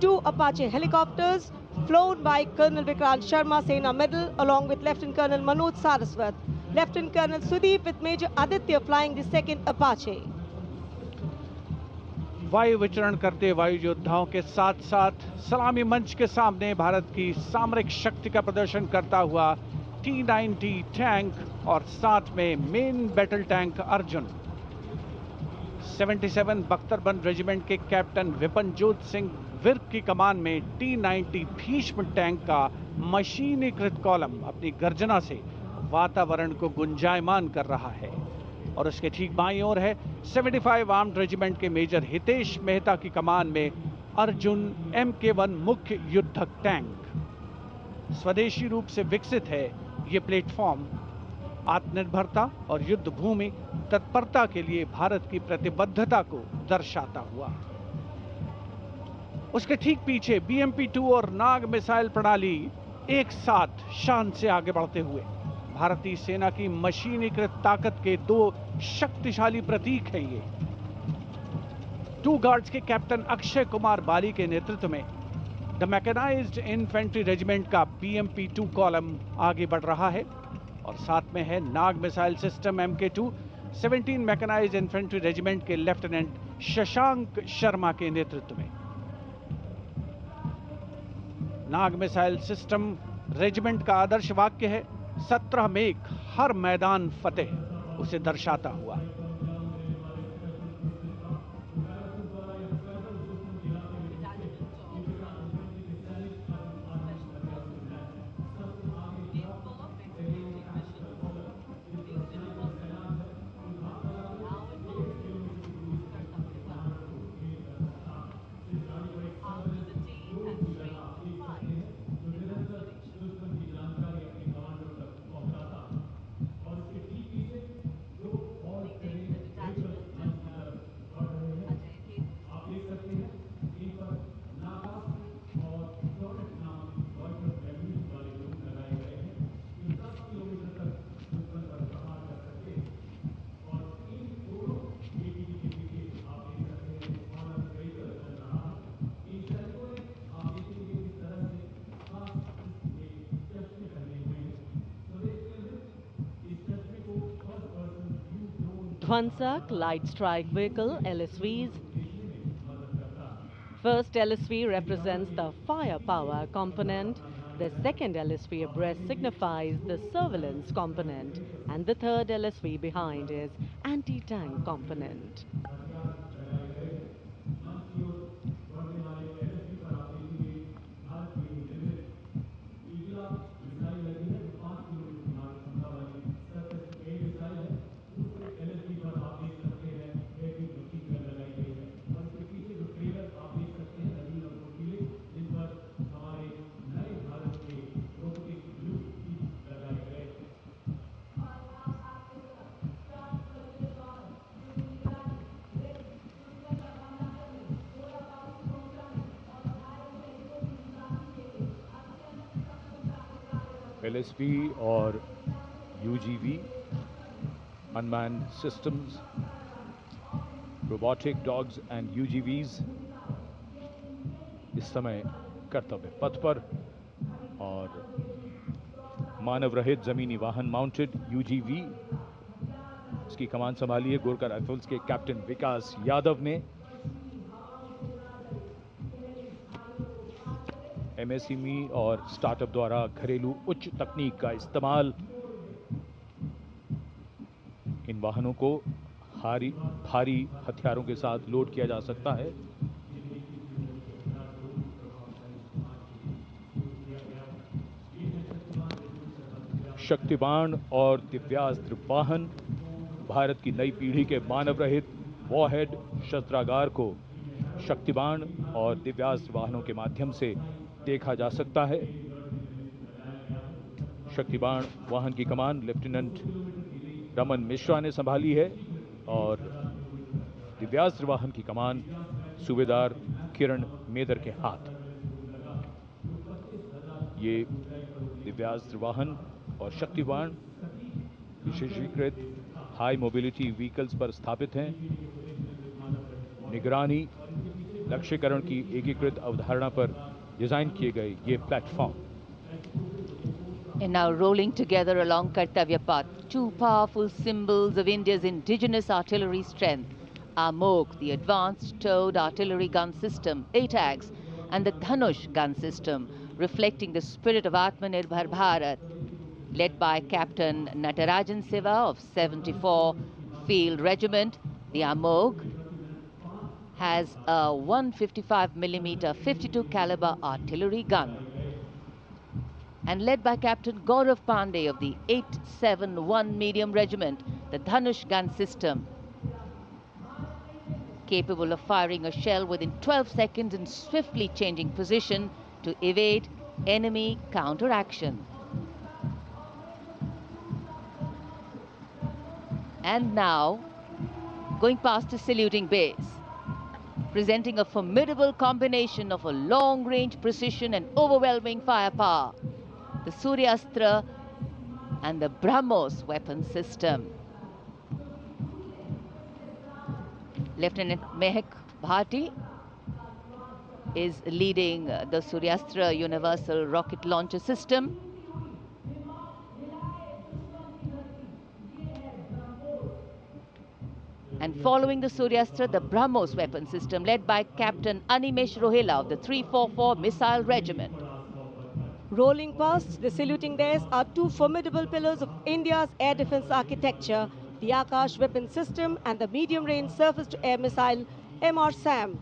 [SPEAKER 6] 2 Apache helicopters flown by Colonel Vikrant Sharma Sena Medal along with Lieutenant Colonel Manoj Saraswat. Lieutenant Colonel Sudeep with Major Aditya flying the 2nd Apache.
[SPEAKER 2] वायु विचरण करते वायु योद्धाओं के साथ साथ सलामी मंच के सामने भारत की सामरिक शक्ति का प्रदर्शन करता हुआ T-90 टैंक और साथ में मेन बैटल टैंक अर्जुन। 77 बख्तरबंद रेजिमेंट के कैप्टन विपनजोत सिंह विर्क की कमान में T-90 भीष्म टैंक का मशीनीकृत कॉलम अपनी गर्जना से वातावरण को गुंजायमान कर रहा है। और उसके ठीक बाईं ओर है 75 आर्म्ड रेजिमेंट के मेजर हितेश मेहता की कमान में अर्जुन MK1 मुख्य युद्धक टैंक। स्वदेशी रूप से विकसित है ये प्लेटफॉर्म आत्मनिर्भरता और युद्ध भूमि तत्परता के लिए भारत की प्रतिबद्धता को दर्शाता हुआ। उसके ठीक पीछे BMP-2 और नाग मिसाइल प्रणाली एक साथ शान से आगे बढ़ते हुए भारतीय सेना की मशीनीकृत ताकत के दो शक्तिशाली प्रतीक हैं ये। टू गार्ड्स के कैप्टन अक्षय कुमार बाली के नेतृत्व में द मैकेनाइज्ड इन्फेंट्री रेजिमेंट का BMP-2 कॉलम आगे बढ़ रहा है और साथ में है Nag missile system MK2 17 mechanised infantry regiment के लेफ्टिनेंट शशांक शर्मा के नेतृत्व में। नाग मिसाइल सिस्टम रेजिमेंट का आदर्श वाक्य है 17 मेघ हर मैदान फतेह, उसे दर्शाता हुआ।
[SPEAKER 1] Dwansak Light Strike Vehicle LSVs. First LSV represents the firepower component, the second LSV abreast signifies the surveillance component, and the third LSV behind is anti-tank component.
[SPEAKER 4] LSV और UGV, unmanned systems, robotic dogs and UGVs इस समय कर्तव्य पथ पर, और मानव रहित जमीनी वाहन माउंटेड UGV इसकी कमान संभाली है गोरखा राइफल्स के कैप्टन विकास यादव ने। MSME और स्टार्टअप द्वारा घरेलू उच्च तकनीक का इस्तेमाल इन वाहनों को भारी हथियारों के साथ लोड किया जा सकता है। शक्तिबाण और दिव्यास्त्र वाहन, भारत की नई पीढ़ी के मानव रहित वॉरहेड शस्त्रागार को शक्तिबाण और दिव्यास्त्र वाहनों के माध्यम से देखा जा सकता है। शक्तिबाण वाहन की कमान लेफ्टिनेंट रमन मिश्रा ने संभाली है और दिव्यास्त्र वाहन की कमान सूबेदार किरण मेदर के हाथ। ये दिव्यास्त्र वाहन और शक्तिबाण विशेषीकृत हाई मोबिलिटी व्हीकल्स पर स्थापित हैं। निगरानी लक्ष्यकरण की एकीकृत अवधारणा पर डिजाइन किए गए ये platform.
[SPEAKER 3] And now rolling together along Kartavya Path, two powerful symbols of India's indigenous artillery strength are MOG, the Advanced Towed Artillery Gun System, ATAGS, and the Dhanush gun system, reflecting the spirit of Atmanirbhar Bharat, led by Captain Natarajan Siva of 74 Field Regiment. The AMOG has a 155mm 52 caliber artillery gun. And led by Captain Gaurav Pandey of the 871 Medium Regiment, the Dhanush gun system, capable of firing a shell within 12 seconds and swiftly changing position to evade enemy counteraction. And now, going past the saluting base, presenting a formidable combination of a long-range precision and overwhelming firepower, the Suryastra and the BrahMos weapon system. Lieutenant Mehak Bhati is leading the Suryastra Universal Rocket Launcher System. And following the Suryastra, the BrahMos weapon system led by Captain Animesh Rohela of the 344 Missile Regiment.
[SPEAKER 8] Rolling past the saluting days are two formidable pillars of India's air defense architecture, the Akash weapon system and the medium-range surface-to-air missile MRSAM.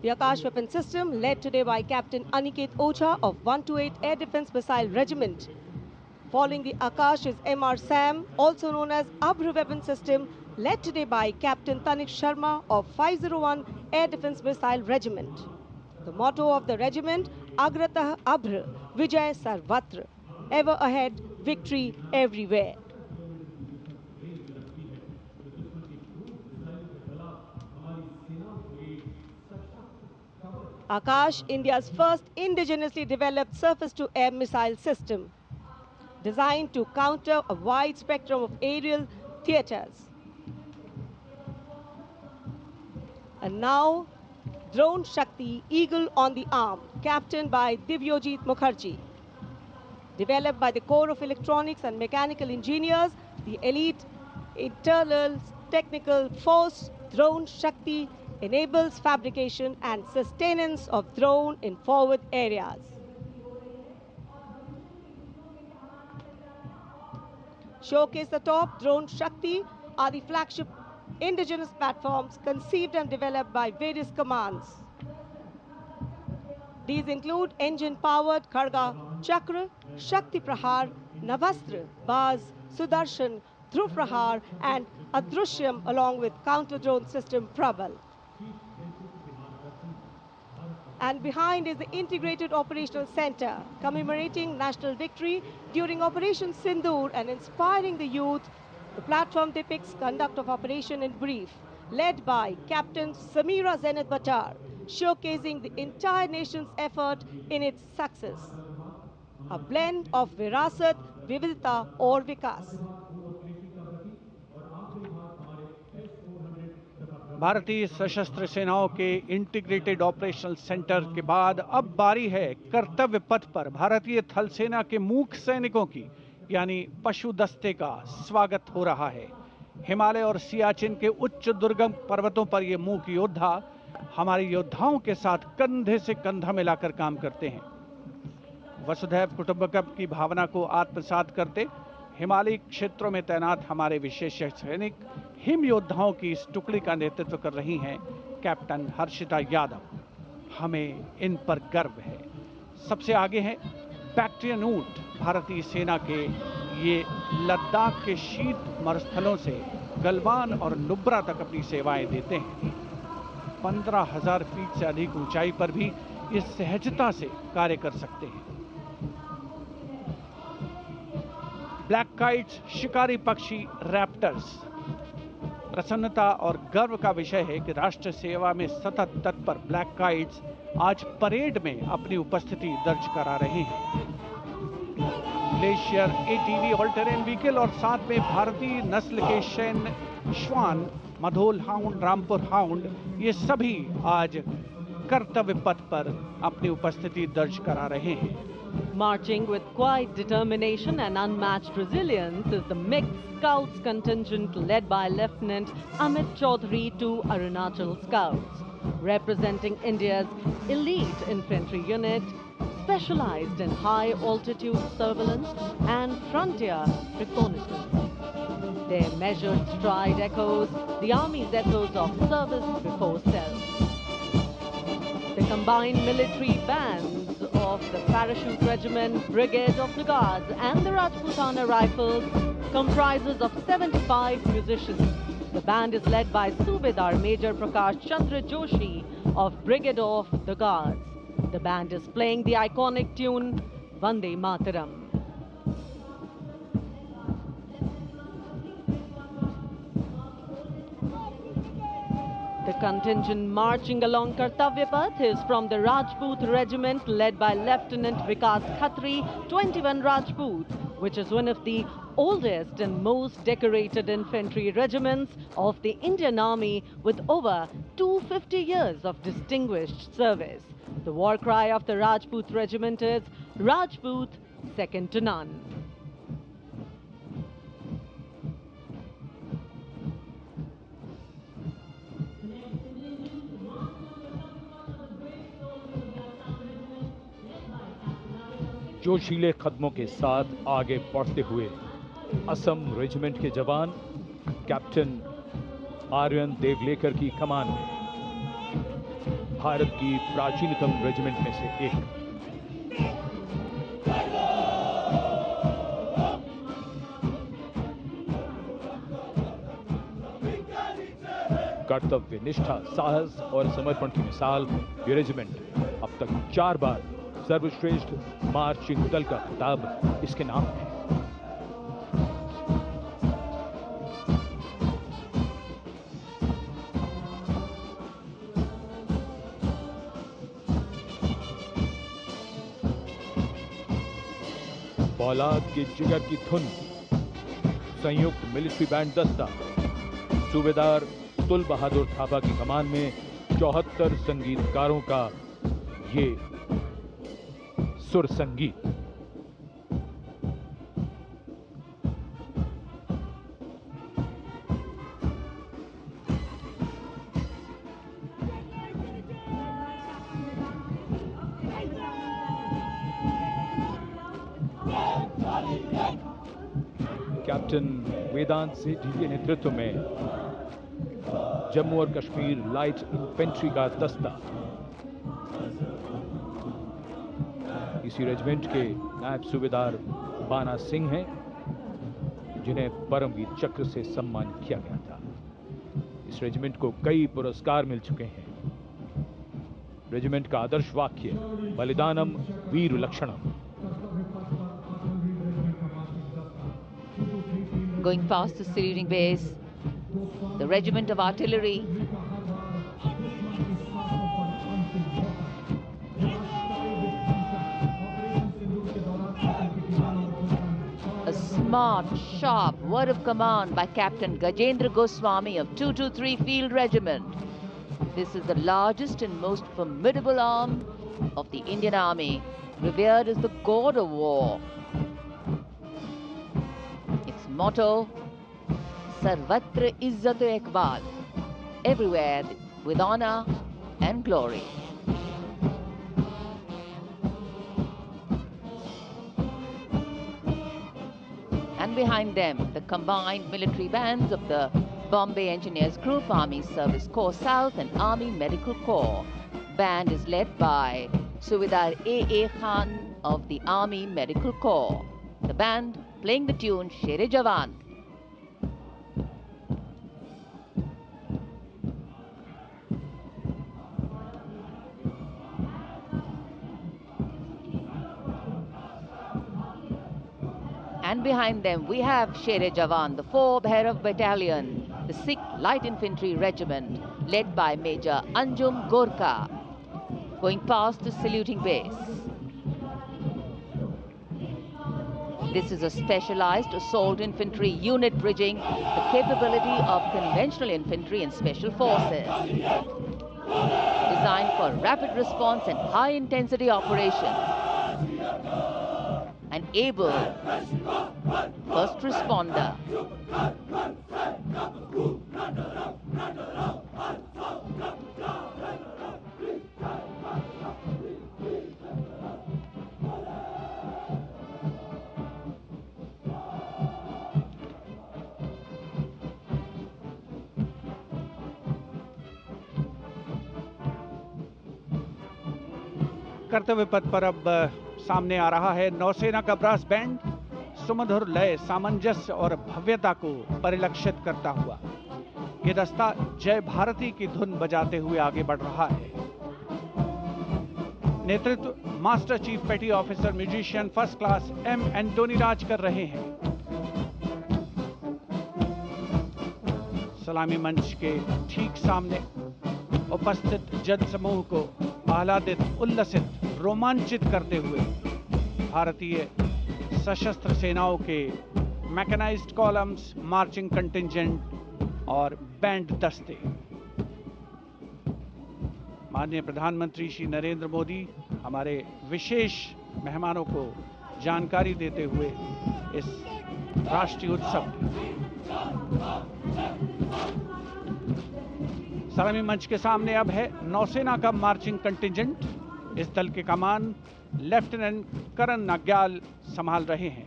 [SPEAKER 8] The Akash weapon system led today by Captain Aniket Ocha of 128 Air Defense Missile Regiment. Following the Akash is MRSAM, also known as Abhr weapon system, led today by Captain Tanik Sharma of 501 Air Defense Missile Regiment. The motto of the regiment, Agratah Abhr, Vijay Sarvatra, ever ahead, victory everywhere. Akash, India's first indigenously developed surface-to-air missile system, designed to counter a wide spectrum of aerial theaters. And now, Drone Shakti, Eagle on the Arm, captained by Divyojit Mukherjee. Developed by the Corps of Electronics and Mechanical Engineers, the elite internal technical force, Drone Shakti, enables fabrication and sustenance of drone in forward areas. Showcase atop Drone Shakti are the flagship indigenous platforms conceived and developed by various commands. These include engine-powered Kharga Chakra, Shakti Prahar, Navastra, Baz, Sudarshan, Dhruv Prahar and Adrushyam along with counter-drone system Prabal. And behind is the Integrated Operational Center, commemorating national victory during Operation Sindoor and inspiring the youth. The platform depicts conduct of operation in brief, led by Captain Samira Zenat Bhatar, showcasing the entire nation's effort in its success. A blend of Virasat, Vividta or Vikas.
[SPEAKER 2] भारतीय सशस्त्र सेनाओं के integrated operational centre के बाद अब बारी है कर्तव्य पथ पर भारतीय थल सेना के मूक सैनिकों की, यानी पशु दस्ते का स्वागत हो रहा है। हिमालय और सियाचिन के उच्च दुर्गम पर्वतों पर ये मूक योद्धा हमारे योद्धाओं के साथ कंधे से कंधा मिलाकर काम करते हैं। वसुधैव कुटुंबकम की भावना को आत्मसात करते हिमालयी क्षेत्रों में तैनात हमारे विशेष सैनिक हिम योद्धाओं की इस टुकड़ी का नेतृत्व कर रही हैं कैप्टन हर्षिता यादव। हमें इन पर गर्व है। सबसे आगे हैं बैक्ट्रियन ऊंट, भारतीय सेना के ये लद्दाख के शीत मरुस्थलों से गलवान और नुब्रा तक अपनी सेवाएं देते हैं। 15,000 फीट से अधिक ऊंचाई पर भी ये सहजता से कार्य कर सकते हैं। ब्लैक काइट्स, शिकारी पक्षी रैप्टर्स। प्रसन्नता और गर्व का विषय है कि राष्ट्र सेवा में सतत तत्पर ब्लैक काइट्स आज परेड में अपनी उपस्थिति दर्ज करा रहे हैं। Glacier ATV all terrain vehicle और साथ में भारतीय नस्ल के सैन्य श्वान, मधोल हाउंड, रामपुर हाउंड, ये सभी आज कर्तव्य पथ पर अपनी उपस्थिति दर्ज करा रहे हैं।
[SPEAKER 1] Marching with quiet determination and unmatched resilience is the mixed Scouts contingent led by Lieutenant Amit Chaudhary to Arunachal Scouts, representing India's elite infantry unit, specialized in high-altitude surveillance and frontier reconnaissance. Their measured stride echoes the Army's ethos of service before self. The combined military bands of the Parachute Regiment, Brigade of the Guards and the Rajputana Rifles comprises of 75 musicians. The band is led by Subedar Major Prakash Chandra Joshi of Brigade of the Guards. The band is playing the iconic tune Vande Mataram. The contingent marching along Kartavya Path is from the Rajput Regiment led by Lieutenant Vikas Khatri, 21 Rajput, which is one of the oldest and most decorated infantry regiments of the Indian Army with over 250 years of distinguished service. The war cry of the Rajput Regiment is Rajput, second to none.
[SPEAKER 4] जोशीले कदमों के साथ आगे बढ़ते हुए Assam regiment के जवान captain Aryan Devlekar की कमान में, भारत की प्राचीनतम रेजिमेंट में से एक। कर्तव्य निष्ठा, साहस और समर्पण की मिसाल ये रेजिमेंट अब तक 4 बार सर्वश्रेष्ठ मार्चिंग दल का खिताब इसके नाम है। औलाद के जिगर की धुन, संयुक्त मिलिट्री बैंड दस्ता, सूबेदार तुल बहादुर थापा की कमान में 74 संगीतकारों का ये सुर संगीत। कैप्टन वेदांत सेठी के नेतृत्व में जम्मू और कश्मीर लाइट इन्फेंट्री का दस्ता, इसी रेजिमेंट के नायब सूबेदार बाना सिंह हैं, जिन्हें परमवीर चक्र से सम्मानित किया गया था। इस रेजिमेंट को कई पुरस्कार मिल चुके हैं। रेजिमेंट का आदर्श वाक्य बलिदानम वीर लक्षणम।
[SPEAKER 3] Going past the saluting base, the regiment of artillery, a smart, sharp word of command by Captain Gajendra Goswami of 223 Field Regiment. This is the largest and most formidable arm of the Indian Army, revered as the god of war. Its motto, Sarvatra Izzat Ekbal, everywhere with honor and glory. And behind them, the combined military bands of the Bombay Engineers Group, Army Service Corps South and Army Medical Corps. Band is led by Subedar A.A. Khan of the Army Medical Corps. The band playing the tune Sher-e Jawan. And behind them we have Sher-e Jawan, the 4 Bhairav Battalion, the 6th Light Infantry Regiment, led by Major Anjum Gorkha, going past the saluting base. This is a specialized assault infantry unit bridging the capability of conventional infantry and special forces. Designed for rapid response and high-intensity operations. An able first responder.
[SPEAKER 2] कर्तव्य पथ पर अब सामने आ रहा है नौसेना का brass band, सुमधुर लय, सामंजस्य और भव्यता को परिलक्षित करता हुआ ये दस्ता जय भारती की धुन बजाते हुए आगे बढ़ रहा है। नेतृत्व master chief petty officer musician first class M Antony Raj कर रहे हैं। सलामी मंच के ठीक सामने उपस्थित जन समूह को आह्लादित, उल्लसित, रोमांचित करते हुए भारतीय सशस्त्र सेनाओं के मैकेनाइज्ड कॉलम्स, मार्चिंग कंटिंजेंट और बैंड दस्ते। माननीय प्रधानमंत्री श्री नरेंद्र मोदी हमारे विशेष मेहमानों को जानकारी देते हुए इस राष्ट्रीय उत्सव की सलामी मंच के सामने अब है नौसेना का मार्चिंग कंटिंजेंट। इस दल के कमान लेफ्टिनेंट करण नाग्याल संभाल रहे हैं।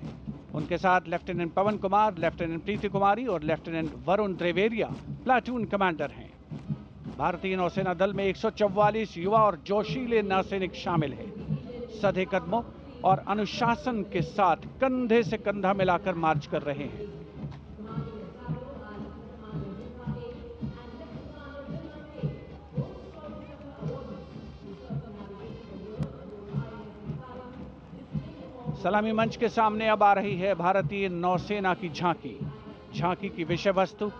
[SPEAKER 2] उनके साथ लेफ्टिनेंट पवन कुमार, लेफ्टिनेंट प्रीति कुमारी और लेफ्टिनेंट वरुण द्रेवेरिया प्लाटून कमांडर हैं। भारतीय नौसेना दल में 144 युवा और जोशीले नौसैनिक शामिल हैं। सधे कदमों और अनुशासन के साथ कंधे से कंधा मिलाकर मार्च कर रहे हैं। सलामी मंच के सामने अब आ रही है भारतीय नौसेना की झांकी। झांकी की विषय वस्तु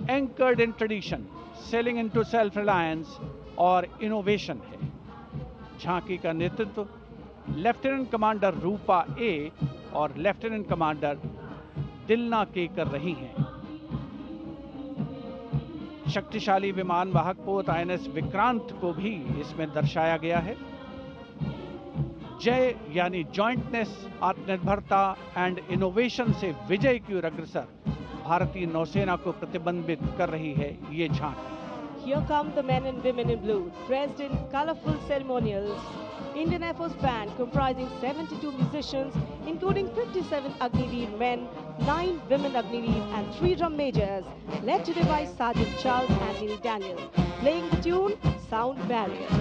[SPEAKER 2] anchored in tradition, sailing into self reliance और इनोवेशन है। झांकी का नेतृत्व लेफ्टिनेंट कमांडर रूपा ए और लेफ्टिनेंट कमांडर दिलना के कर रही हैं। शक्तिशाली विमान वाहक पोत आईएनएस विक्रांत को भी इसमें दर्शाया गया है। जय यानी जॉइंटनेस, आत्मनिर्भरता एंड इनोवेशन से विजय की ओर अग्रसर भारतीय नौसेना को प्रतिबिंबित कर रही है ये झांकी।
[SPEAKER 8] Here come the men and women in blue, dressed in colorful ceremonials. Indian Air Force band comprising 72 musicians, including 57 Agniveer men, 9 women Agniveer and 3 drum majors, led today by Sergeant Charles Anthony Daniel, playing the tune Sound Barrier.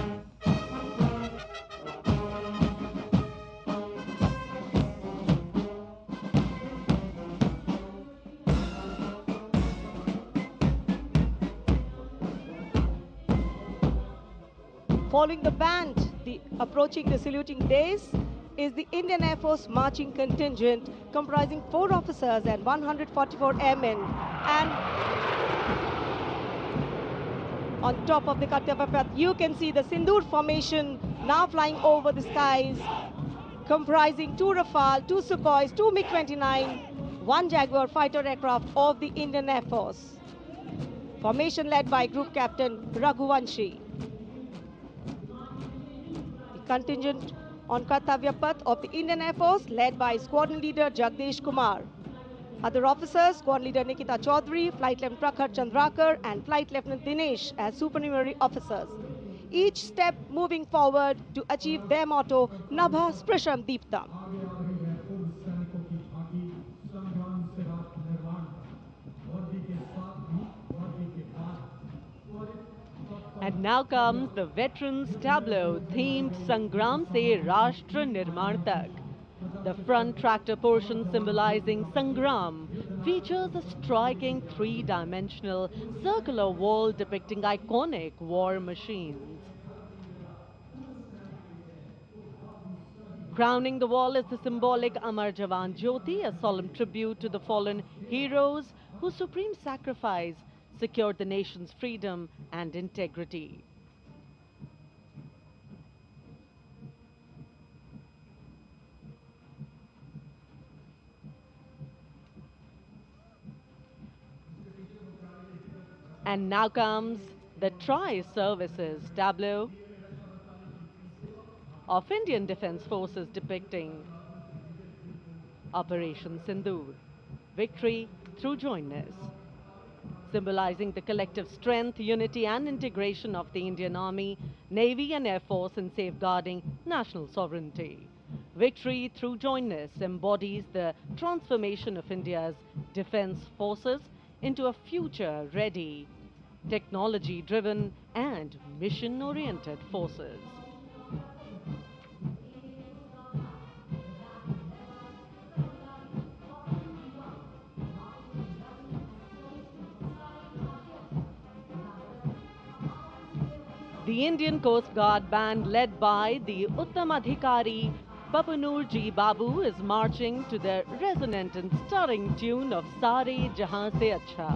[SPEAKER 8] Following the band, approaching the saluting dais is the Indian Air Force marching contingent comprising 4 officers and 144 airmen. And on top of the Kartavya Path, you can see the Sindoor formation now flying over the skies, comprising 2 Rafale, 2 Sukhois, 2 MiG-29, 1 Jaguar fighter aircraft of the Indian Air Force. Formation led by Group Captain Raghuvanshi. Contingent on Kartavya Path of the Indian Air Force led by Squadron Leader Jagdish Kumar. Other officers, Squadron Leader Nikita Chaudhary, Flight Lieutenant Prakhar Chandrakar and Flight Lieutenant Dinesh as supernumerary officers. Each step moving forward to achieve their motto, Nabha Sprisham Deeptam.
[SPEAKER 1] And now comes the Veterans Tableau themed Sangram Se Rashtra Nirman Tak. The front tractor portion symbolizing Sangram features a striking 3-dimensional circular wall depicting iconic war machines. Crowning the wall is the symbolic Amar Jawan Jyoti, a solemn tribute to the fallen heroes whose supreme sacrifice secured the nation's freedom and integrity. And now comes the Tri-Services tableau of Indian Defence Forces depicting Operation Sindoor, victory through jointness, symbolizing the collective strength, unity and integration of the Indian Army, Navy and Air Force in safeguarding national sovereignty. Victory through jointness embodies the transformation of India's defence forces into a future-ready, technology-driven and mission-oriented forces. The Indian Coast Guard band led by the Uttamadhikari Papanur Ji Babu is marching to the resonant and stirring tune of Sare Jahan Se Acha.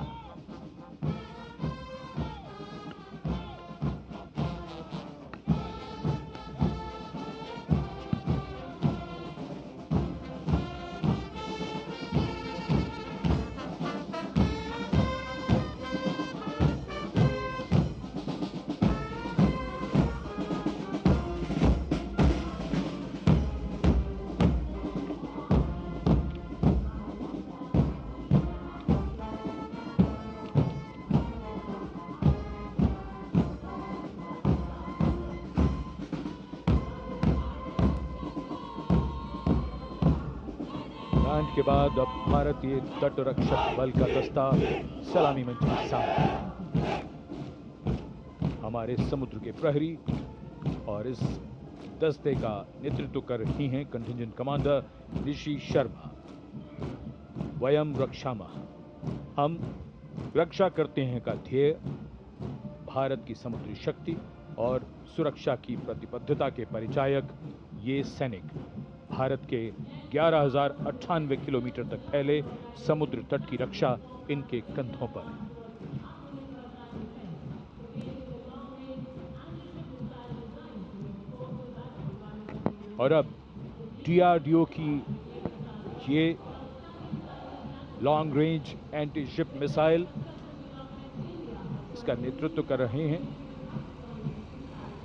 [SPEAKER 4] Band के बाद अब भारतीय तटरक्षक बल का दस्ता सलामी मंच के सामने। हमारे समुद्र के प्रहरी और इस दस्ते का नेतृत्व कर रही हैं कंटिंजेंट कमांडर ऋषि शर्मा। वयम रक्षामः, हम रक्षा करते हैं का ध्येय भारत की समुद्री शक्ति और सुरक्षा की प्रतिबद्धता के परिचायक ये सैनिक भारत के 11,098 किलोमीटर तक फैले समुद्र तट की रक्षा इनके कंधों पर। और अब डीआरडीओ की ये long range anti ship missile, इसका नेतृत्व कर रहे हैं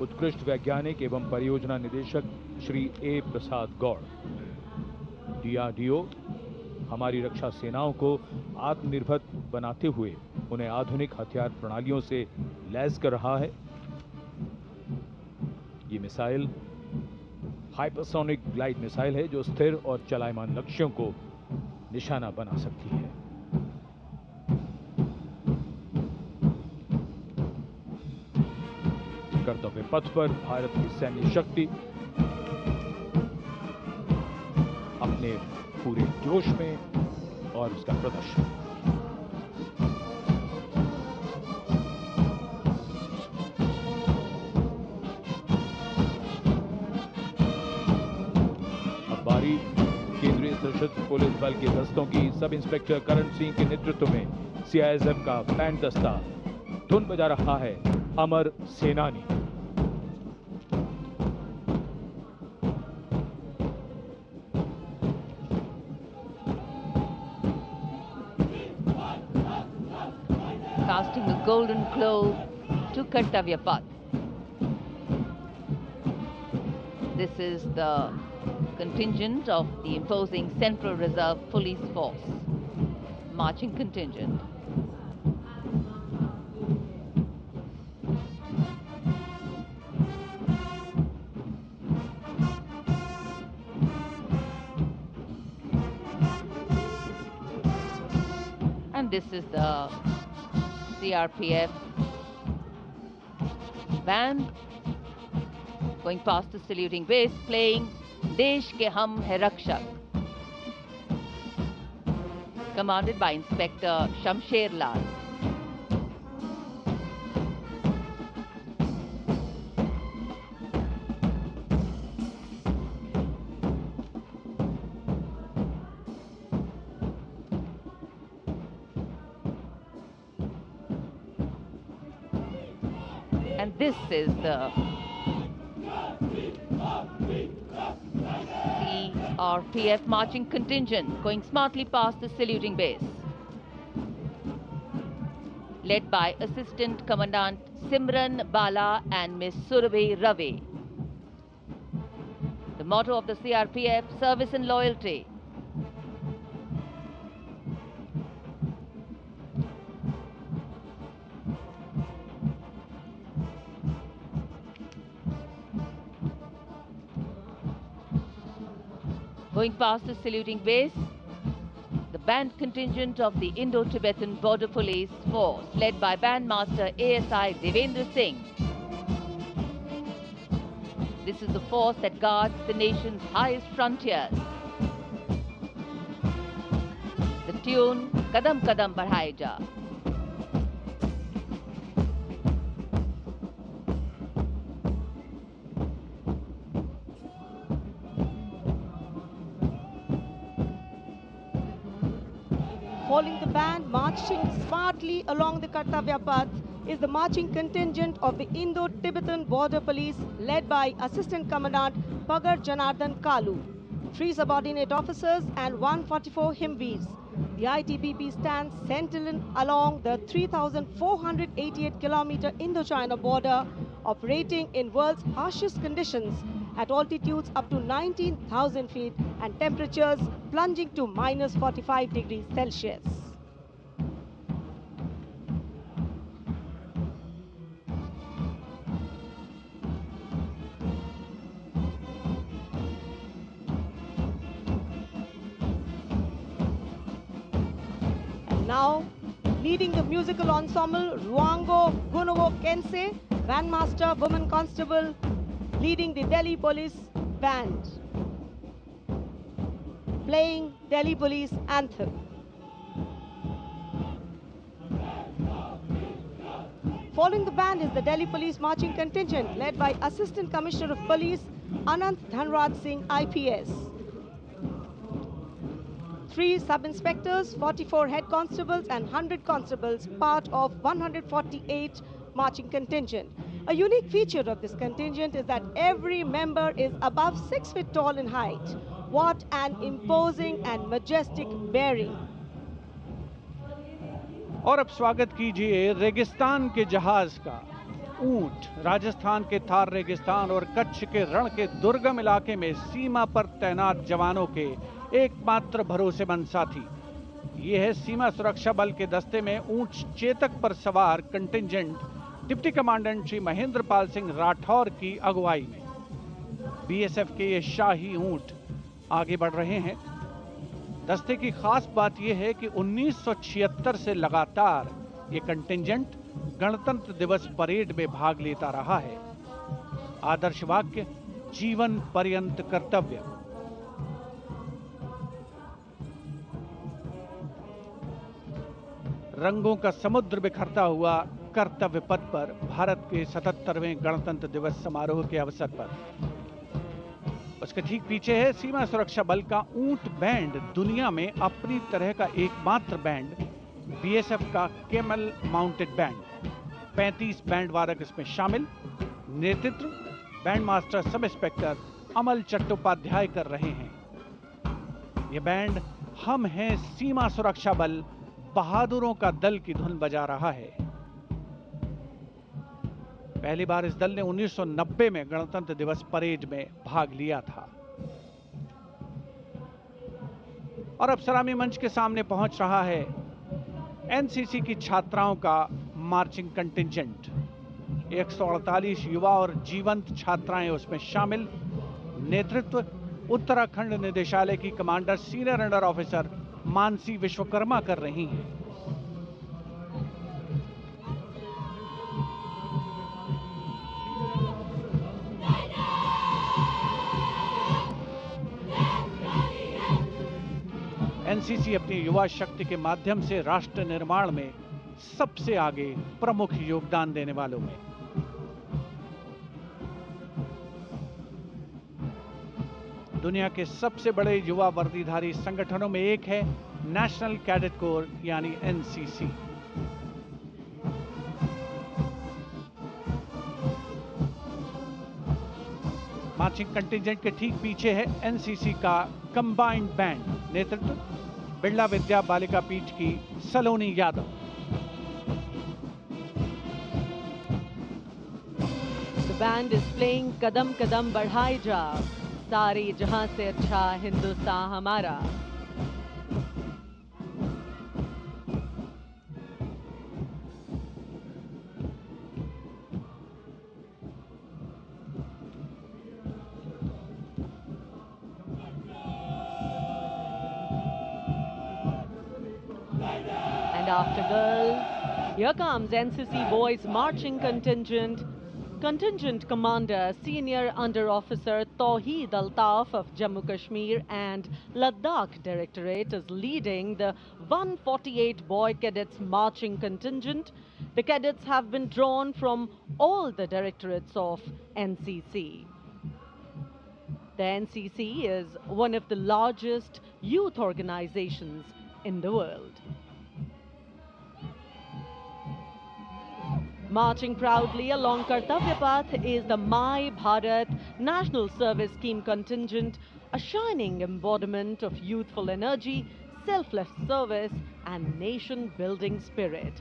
[SPEAKER 4] उत्कृष्ट वैज्ञानिक एवं परियोजना निदेशक श्री ए प्रसाद गौड़। डीआरडीओ हमारी रक्षा सेनाओं को आत्मनिर्भर बनाते हुए उन्हें आधुनिक हथियार प्रणालियों से लैस कर रहा है। ये मिसाइल हाइपरसोनिक ग्लाइड मिसाइल है जो स्थिर और चलायमान लक्ष्यों को निशाना बना सकती है। कर्तव्य पथ पर भारत की सैन्य शक्ति अपने पूरे जोश में और उसका प्रदर्शन। अब बारी केंद्रीय सशस्त्र पुलिस बल के दस्तों की सब इंस्पेक्टर करण सिंह के नेतृत्व में सीआईएसएफ का बैंड दस्ता धुन बजा रहा है अमर सेनानी।
[SPEAKER 3] Casting a golden globe to Kartavya Path. This is the contingent of the imposing Central Reserve Police Force, marching contingent. And this is the CRPF band going past the saluting base, playing Desh Ke Hum Hai Rakshak, commanded by Inspector Shamsher Lal. And this is the CRPF marching contingent going smartly past the saluting base, led by Assistant Commandant Simran Bala and Miss Surabhi Ravi. The motto of the CRPF, service and loyalty. Going past the saluting base, the band contingent of the Indo-Tibetan Border Police Force, led by Bandmaster ASI Devendra Singh. This is the force that guards the nation's highest frontiers. The tune, Kadam Kadam Badhaye Ja.
[SPEAKER 8] Following the band, marching smartly along the Kartavya Path is the marching contingent of the Indo-Tibetan Border Police led by Assistant Commandant Pagar Janardhan Kalu, 3 subordinate officers and 144 Himveers. The ITBP stands sentinel along the 3,488-kilometer Indo-China border, operating in world's harshest conditions at altitudes up to 19,000 feet and temperatures plunging to minus 45 degrees Celsius. And now, leading the musical ensemble, Ruango Gunovo Kense, Grandmaster Woman Constable, leading the Delhi Police Band, playing Delhi Police Anthem. Following the band is the Delhi Police Marching Contingent led by Assistant Commissioner of Police Anant Dhanraj Singh IPS. 3 sub-inspectors, 44 head constables and 100 constables, part of 148 marching contingent. A unique feature of this contingent is that every member is above 6 feet tall in height. What an imposing and majestic bearing.
[SPEAKER 2] और अब स्वागत कीजिए रेगिस्तान के जहाज का। ऊंट राजस्थान के थार रेगिस्तान और कच्छ के रण के दुर्गम इलाके में सीमा पर तैनात जवानों के एकमात्र भरोसेमंद साथी। ये है सीमा सुरक्षा बल के दस्ते में ऊंट चेतक पर सवार contingent deputy commandant Shri Mahendra Pal Singh Rathore की अगुवाई में। बीएसएफ के ये शाही ऊंट आगे बढ़ रहे हैं। दस्ते की खास बात यह है कि 1976 से लगातार ये कंटिंजेंट गणतंत्र दिवस परेड में भाग लेता रहा है। आदर्श वाक्य, जीवन पर्यंत कर्तव्य। रंगों का समुद्र बिखरता हुआ कर्तव्य पथ पर भारत के 77वें गणतंत्र दिवस समारोह के अवसर पर। उसके ठीक पीछे है सीमा सुरक्षा बल का ऊंट बैंड, दुनिया में अपनी तरह का एकमात्र बैंड, बीएसएफ का केमल माउंटेड बैंड। 35 बैंड वादक इसमें शामिल। नेतृत्व बैंड मास्टर सब इंस्पेक्टर अमल चट्टोपाध्याय कर रहे हैं। यह बैंड हम हैं सीमा सुरक्षा बल, बहादुरों का दल की धुन बजा रहा है। पहली बार इस दल ने 1990 में गणतंत्र दिवस परेड में भाग लिया था। और अब सलामी मंच के सामने पहुंच रहा है एनसीसी की छात्राओं का मार्चिंग कंटिंजेंट। 148 युवा और जीवंत छात्राएं उसमें शामिल। नेतृत्व उत्तराखंड निदेशालय की commander senior under officer Mansi Vishwakarma कर रही हैं। एनसीसी अपनी युवा शक्ति के माध्यम से राष्ट्र निर्माण में सबसे आगे प्रमुख योगदान देने वालों में। दुनिया के सबसे बड़े युवा वर्दीधारी संगठनों में एक है नेशनल कैडेट कोर यानी एनसीसी। मार्चिंग कंटिंजेंट के ठीक पीछे है एनसीसी का कंबाइंड बैंड। नेतृत्व बिरला विद्या बालिका पीठ की सलोनी Yadav.
[SPEAKER 1] The band is playing कदम कदम बढ़ाए जा, सारे जहां से अच्छा हिंदुस्तान हमारा। And after girls, here comes NCC boys marching contingent. Contingent Commander Senior Under Officer Tawheed Altaf of Jammu Kashmir and Ladakh Directorate is leading the 148 boy cadets marching contingent. The cadets have been drawn from all the directorates of NCC. The NCC is one of the largest youth organizations in the world. Marching proudly along Kartavya Path is the My Bharat National Service Scheme contingent, a shining embodiment of youthful energy, selfless service and nation-building spirit.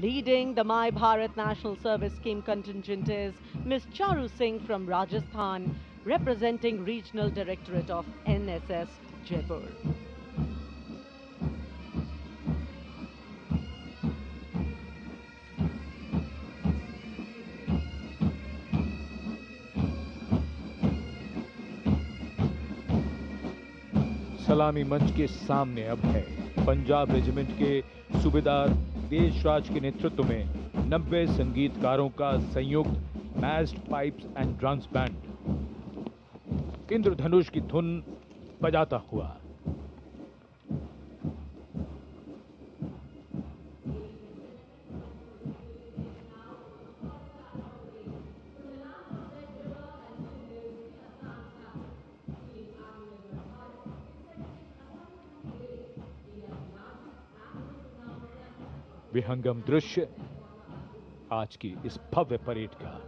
[SPEAKER 1] Leading the My Bharat National Service Scheme contingent is Ms. Charu Singh from Rajasthan, representing Regional Directorate of NSS, Jaipur.
[SPEAKER 4] सलामी मंच के सामने अब है Punjab regiment के सूबेदार देशराज के नेतृत्व में 90 संगीतकारों का संयुक्त massed pipes and drums band Indradhanush की धुन बजाता हुआ। विहंगम दृश्य आज की इस भव्य परेड का।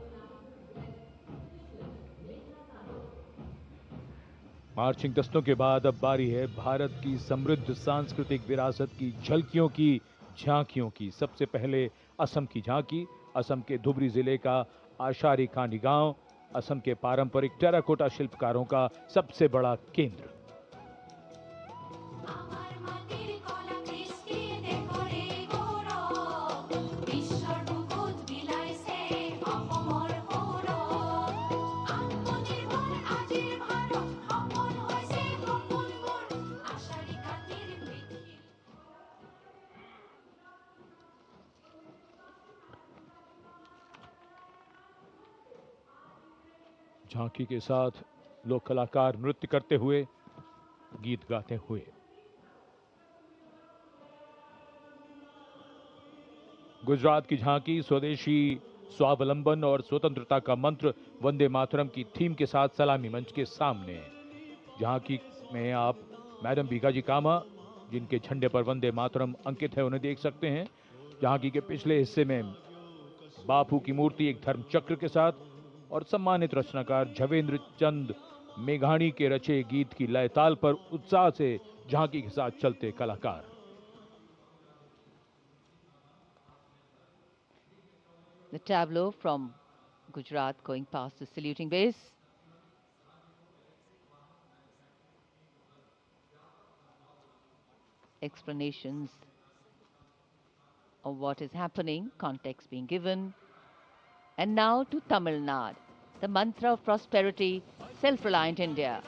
[SPEAKER 4] मार्चिंग दस्तों के बाद अब बारी है भारत की समृद्ध सांस्कृतिक विरासत की झलकियों की, झांकियों की। सबसे पहले असम की झांकी, असम के धुबरी जिले का आशारी कांडी गांव, असम के पारंपरिक टेराकोटा शिल्पकारों का सबसे बड़ा केंद्र। झांकी के साथ लोक कलाकार नृत्य करते हुए, गीत गाते हुए। गुजरात की झांकी स्वदेशी स्वावलंबन और स्वतंत्रता का मंत्र वंदे मातरम की थीम के साथ सलामी मंच के सामने। झांकी में आप मैडम भीखाजी कामा, जिनके झंडे पर वंदे मातरम अंकित है, उन्हें देख सकते हैं। झांकी के पिछले हिस्से में बापू की मूर्ति एक धर्म चक्र के साथ और सम्मानित रचनाकार झवेंद्र चंद मेघाणी के रचे गीत की लय ताल पर उत्साह से झांकी के साथ चलते कलाकार।
[SPEAKER 3] The tableau from Gujarat going past the saluting base. Explanations of what is happening, context being given. And now to Tamil Nadu, the mantra of prosperity, self-reliant India.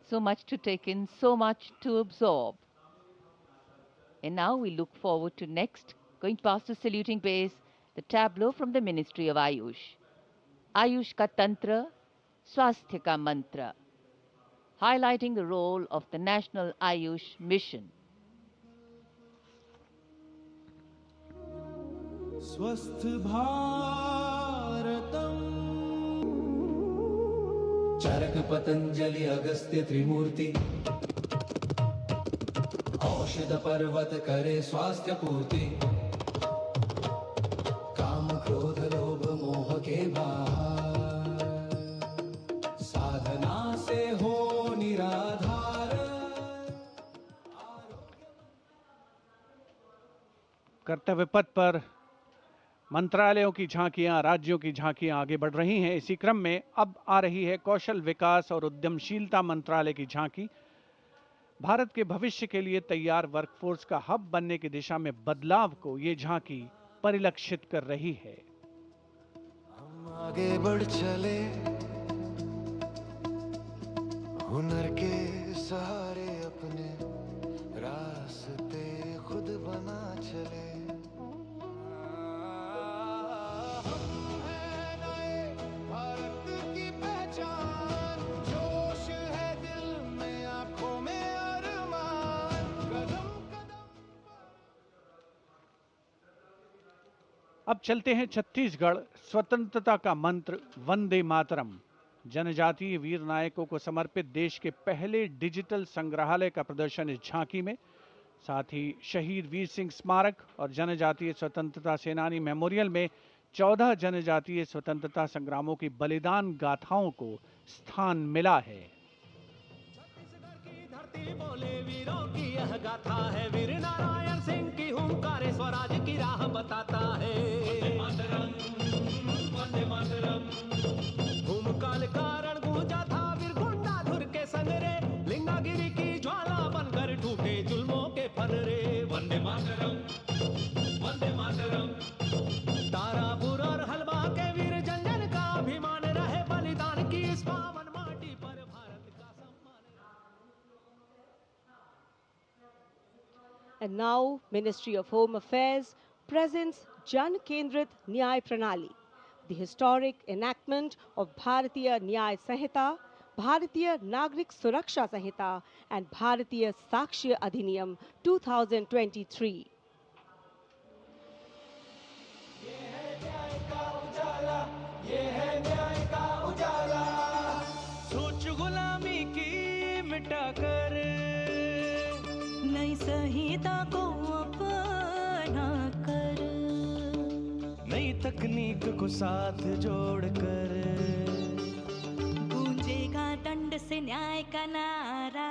[SPEAKER 3] So much to take in, so much to absorb. And now we look forward to next, going past the saluting base, the tableau from the Ministry of Ayush. Ayush ka Tantra, Swasthya ka Mantra, highlighting the role of the National Ayush Mission.
[SPEAKER 9] स्वस्थ भारतम चरक पतंजलि अगस्त्य त्रिमूर्ति औषध पर्वत करे स्वास्थ्य पूर्ति काम क्रोध लोभ मोह के बाहर साधना से हो निराधार।
[SPEAKER 2] कर्तव्य पथ पर मंत्रालयों की झांकियां, राज्यों की झांकियां आगे बढ़ रही हैं। इसी क्रम में अब आ रही है कौशल विकास और उद्यमशीलता मंत्रालय की झांकी। भारत के भविष्य के लिए तैयार वर्कफोर्स का हब बनने की दिशा में बदलाव को ये झांकी परिलक्षित कर रही है।
[SPEAKER 9] हम आगे बढ़ चले हुनर के सहारे अपने रास्ते
[SPEAKER 2] अब चलते हैं छत्तीसगढ़। स्वतंत्रता का मंत्र वंदे मातरम जनजातीय वीर नायकों को समर्पित देश के पहले डिजिटल संग्रहालय का प्रदर्शन इस झांकी में, साथ ही शहीद वीर सिंह स्मारक और जनजातीय स्वतंत्रता सेनानी मेमोरियल में 14 जनजातीय स्वतंत्रता संग्रामों की बलिदान गाथाओं को स्थान मिला है।
[SPEAKER 10] छत्तीसगढ़ की धरती बोले वीरों की यह गाथा है, वीर नारायण सिंह की हुंकार स्वराज की राह बताता है। वंदे मातरम भूमकाल कारण गूंजा था वीर गुंडाधुर के संग रे, लिंगागिरी की ज्वाला बनकर टूटे जुल्मों के फन रे। वंदे मातरम वंदे मातरम। तारापुर और हलवा के वीर जंजन का अभिमान रहे, बलिदान की इस पावन माटी पर भारत का सम्मान।
[SPEAKER 8] And now, Ministry of Home Affairs presents Jan Kendrit Nyay Pranali, the historic enactment of Bharatiya Nyay Sanhita, Bharatiya Nagrik Suraksha Sanhita, and Bharatiya Sakshya Adhiniyam 2023.
[SPEAKER 10] सोच गुलामी की मिटाकर
[SPEAKER 11] नई संहिता को अपना कर,
[SPEAKER 10] नई तकनीक को साथ जोड़कर
[SPEAKER 11] गूंजेगा दंड से न्याय का नारा।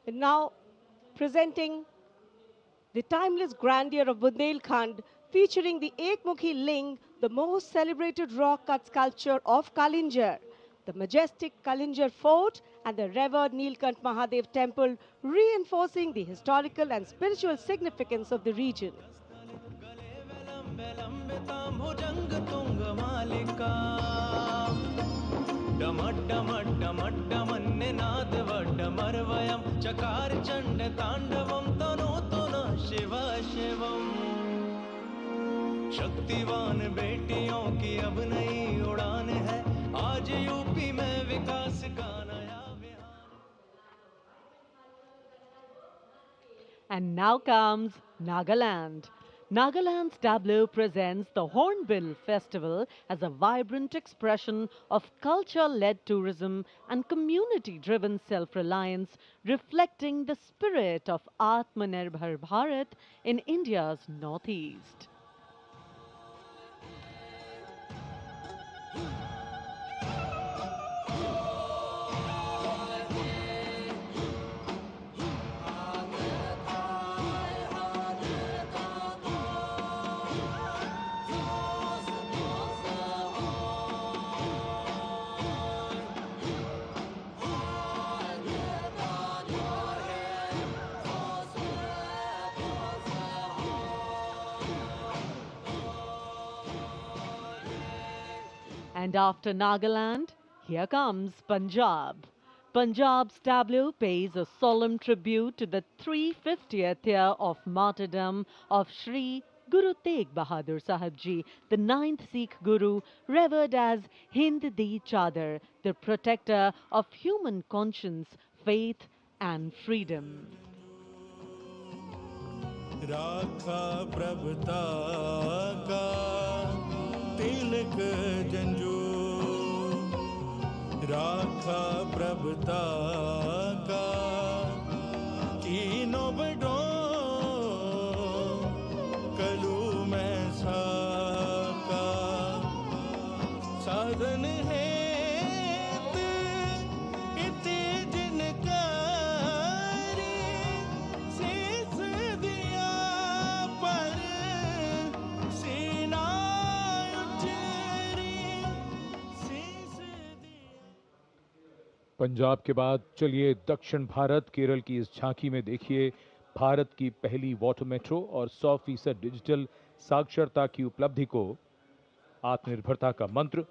[SPEAKER 8] And now, presenting the timeless grandeur of Bundelkhand, featuring the Ekmukhi Ling, the most celebrated rock cut sculpture of Kalinjar, the majestic Kalinjar Fort, and the revered Nilkant Mahadev Temple, reinforcing the historical and spiritual significance of the region.
[SPEAKER 10] चकार चंड तांडवम तनो तुना शिव शिवम। शक्तिवान बेटियों की अब नई उड़ान है, आज यूपी में विकास का नया Vihaan.
[SPEAKER 1] And now comes Nagaland. Nagaland's tableau presents the Hornbill Festival as a vibrant expression of culture-led tourism and community-driven self-reliance, reflecting the spirit of Atmanirbhar Bharat in India's northeast. And after Nagaland, here comes Punjab. Punjab's tableau pays a solemn tribute to the 350th year of martyrdom of Sri Guru Tegh Bahadur Sahib Ji, the 9th Sikh Guru, revered as Hind Di Chadar, the protector of human conscience, faith and freedom.
[SPEAKER 12] राखा प्रभुता का तिलक जंजू, राखा प्रभुता का कीनो बडो कलू में साका साधन है इते जिनकारी शीस दिया पर सीना उचेरी शीस दिया।
[SPEAKER 4] पंजाब के बाद चलिए दक्षिण भारत केरल की इस झांकी में देखिए भारत की पहली वाटर मेट्रो और 100% डिजिटल साक्षरता की उपलब्धि को। आत्मनिर्भरता का मंत्र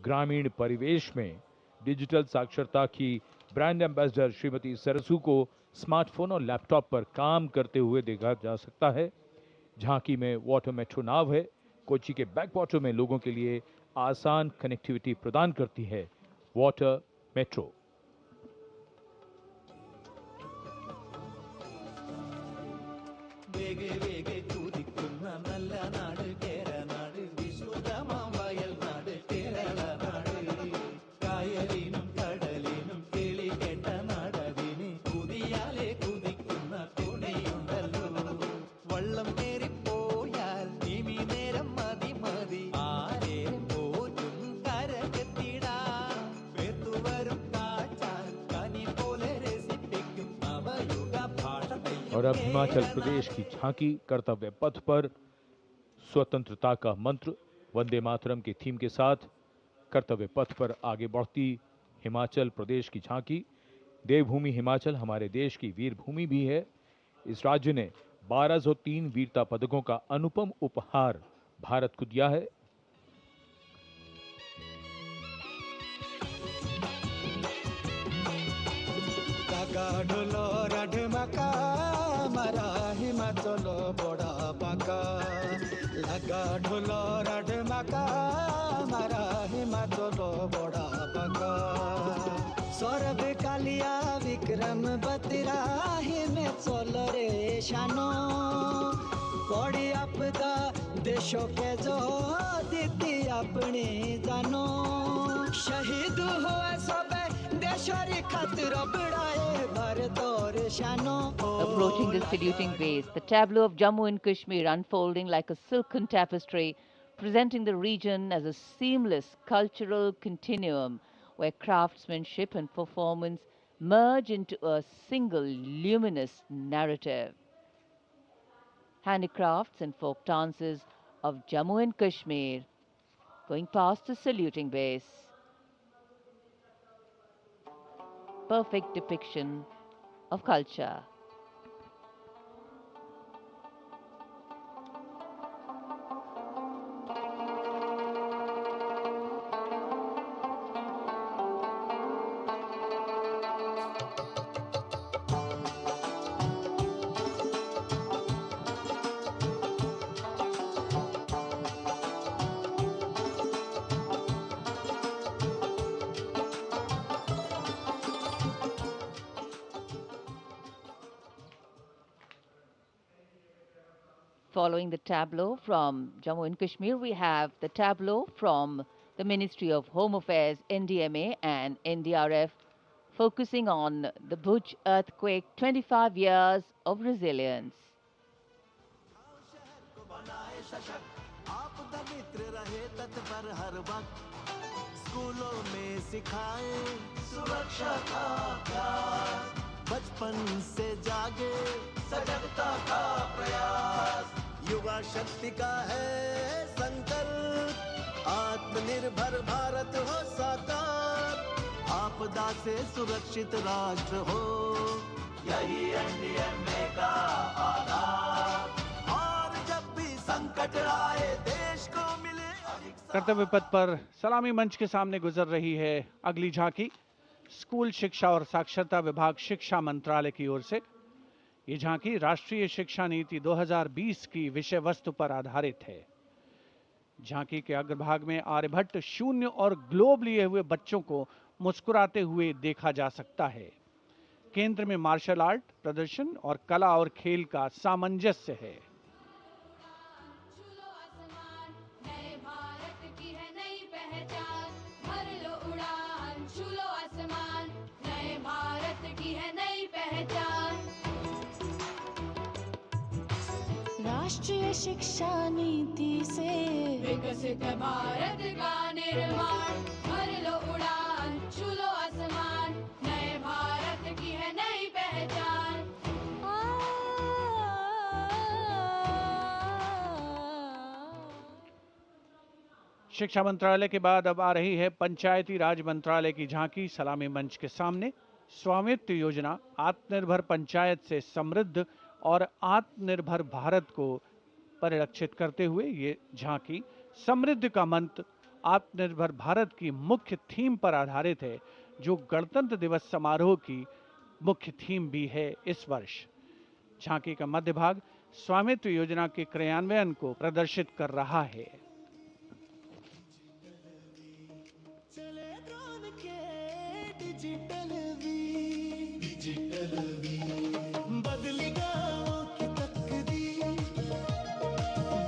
[SPEAKER 4] ग्रामीण परिवेश में डिजिटल साक्षरता की ब्रांड एम्बेसडर श्रीमती सरसू को स्मार्टफोन और लैपटॉप पर काम करते हुए देखा जा सकता है। झांकी में वाटर मेट्रो नाव है, कोच्चि के बैकवाटर में लोगों के लिए आसान कनेक्टिविटी प्रदान करती है वाटर मेट्रो। और अब हिमाचल प्रदेश की झांकी कर्तव्य पथ पर स्वतंत्रता का मंत्र वंदे मातरम के थीम के साथ कर्तव्य पथ पर आगे बढ़ती हिमाचल प्रदेश की झांकी। देवभूमि हिमाचल हमारे देश की वीर भूमि भी है। इस राज्य ने 1203 वीरता पदकों का अनुपम उपहार भारत को दिया है।
[SPEAKER 12] ढोलो राढमाका मारा हिमाचल बड़ा पाका लगा ढोलो राढमाका मारा हिमाचल बड़ा पाका सौरभ कालिया विक्रम बत्रा हिमाचल रे शानो पड़ी आपदा देशों के जो दीदी अपनी जानो शहीद हुआ सब देशरी खातिर बढ़ाए भारत और शानो।
[SPEAKER 3] Approaching the saluting base, the tableau of Jammu and Kashmir unfolding like a silken tapestry, presenting the region as a seamless cultural continuum where craftsmanship and performance merge into a single luminous narrative. Handicrafts and folk dances of Jammu and Kashmir going past the saluting base. Perfect depiction of culture. Following the tableau from Jammu and Kashmir, we have the tableau from the Ministry of Home Affairs, NDMA and NDRF, focusing on the Bhuj earthquake, 25 years of resilience.
[SPEAKER 12] स्कूलों में सिखाए सुरक्षा का अभ्यास बचपन से जागे सजगता का प्रयास युवा शक्ति का है संकल्प आत्मनिर्भर भारत हो साकार आपदा से सुरक्षित राष्ट्र हो यही एनडीएमए का आधार और जब भी संकट आए देश को मिले
[SPEAKER 2] कर्तव्य पथ पर सलामी मंच के सामने गुजर रही है अगली झांकी। स्कूल शिक्षा और साक्षरता विभाग शिक्षा मंत्रालय की ओर से ये झांकी राष्ट्रीय शिक्षा नीति 2020 की विषय वस्तु पर आधारित है। झांकी के अग्रभाग में आर्यभट्ट, शून्य और ग्लोब लिए हुए बच्चों को मुस्कुराते हुए देखा जा सकता है। केंद्र में मार्शल आर्ट प्रदर्शन और कला और खेल का सामंजस्य है।
[SPEAKER 11] राष्ट्रीय शिक्षा नीति से विकसित भारत का निर्माण भर लो उड़ान छू लो आसमान नए भारत की है नई पहचान।
[SPEAKER 2] शिक्षा मंत्रालय के बाद अब आ रही है पंचायती राज मंत्रालय की झांकी सलामी मंच के सामने। स्वामित्व योजना आत्मनिर्भर पंचायत से समृद्ध और आत्मनिर्भर भारत को परिलक्षित करते हुए ये झांकी समृद्धि का मंत्र आत्मनिर्भर भारत की मुख्य थीम पर आधारित है, जो गणतंत्र दिवस समारोह की मुख्य थीम भी है इस वर्ष। झांकी का मध्य भाग स्वामित्व योजना के क्रियान्वयन को प्रदर्शित कर रहा है।
[SPEAKER 12] बदली गांवों की तकदीर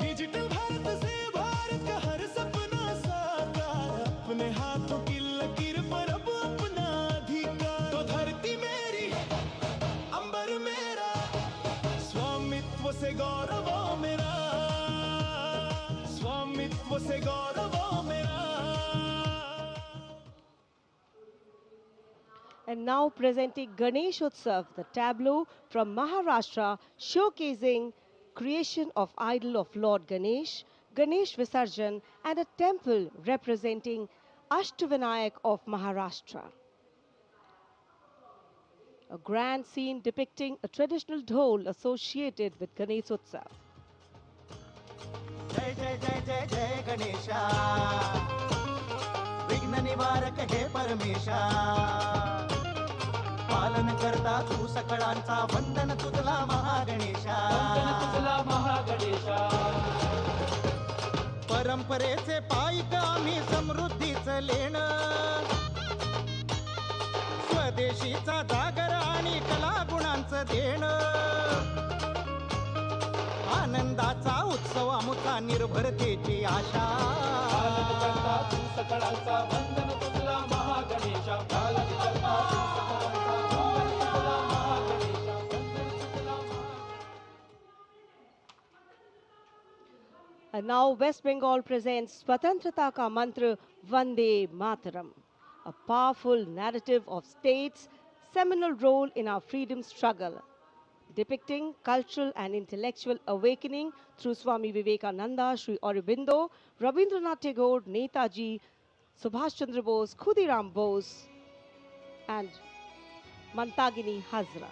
[SPEAKER 12] डिजिटल भारत से भारत का हर सपना साकार अपने हाथों की लकीर पर अब अपना अधिकार तो धरती मेरी अंबर मेरा स्वामित्व से गौरव मेरा स्वामित्व से गौरव मेरा।
[SPEAKER 8] And now presenting Ganesh Utsav, the tableau from Maharashtra showcasing creation of idol of Lord Ganesh, Ganesh Visarjan, and a temple representing Ashtavinayak of Maharashtra. A grand scene depicting a traditional dhol associated with Ganesh Utsav.
[SPEAKER 13] जय जय जय जय जय गणेशा विघ्न निवारक हे परमेशा पालन करता तू सकळांचा वंदन तुझला महागणेशा परंपरेचे पायिक आम्ही समृद्धीचं लेणं स्वदेशीचा जागर आणि कला गुणांचं देणं आनंदाचा उत्सव आमुचा निर्भरतेची आशा
[SPEAKER 8] And now West Bengal presents Swatantrata Ka Mantra Vande Mataram, a powerful narrative of state's seminal role in our freedom struggle, depicting cultural and intellectual awakening through Swami Vivekananda, Sri Aurobindo, Rabindranath Tagore, Netaji, Subhash Chandra Bose, Khudiram Bose, and Mantagini Hazra.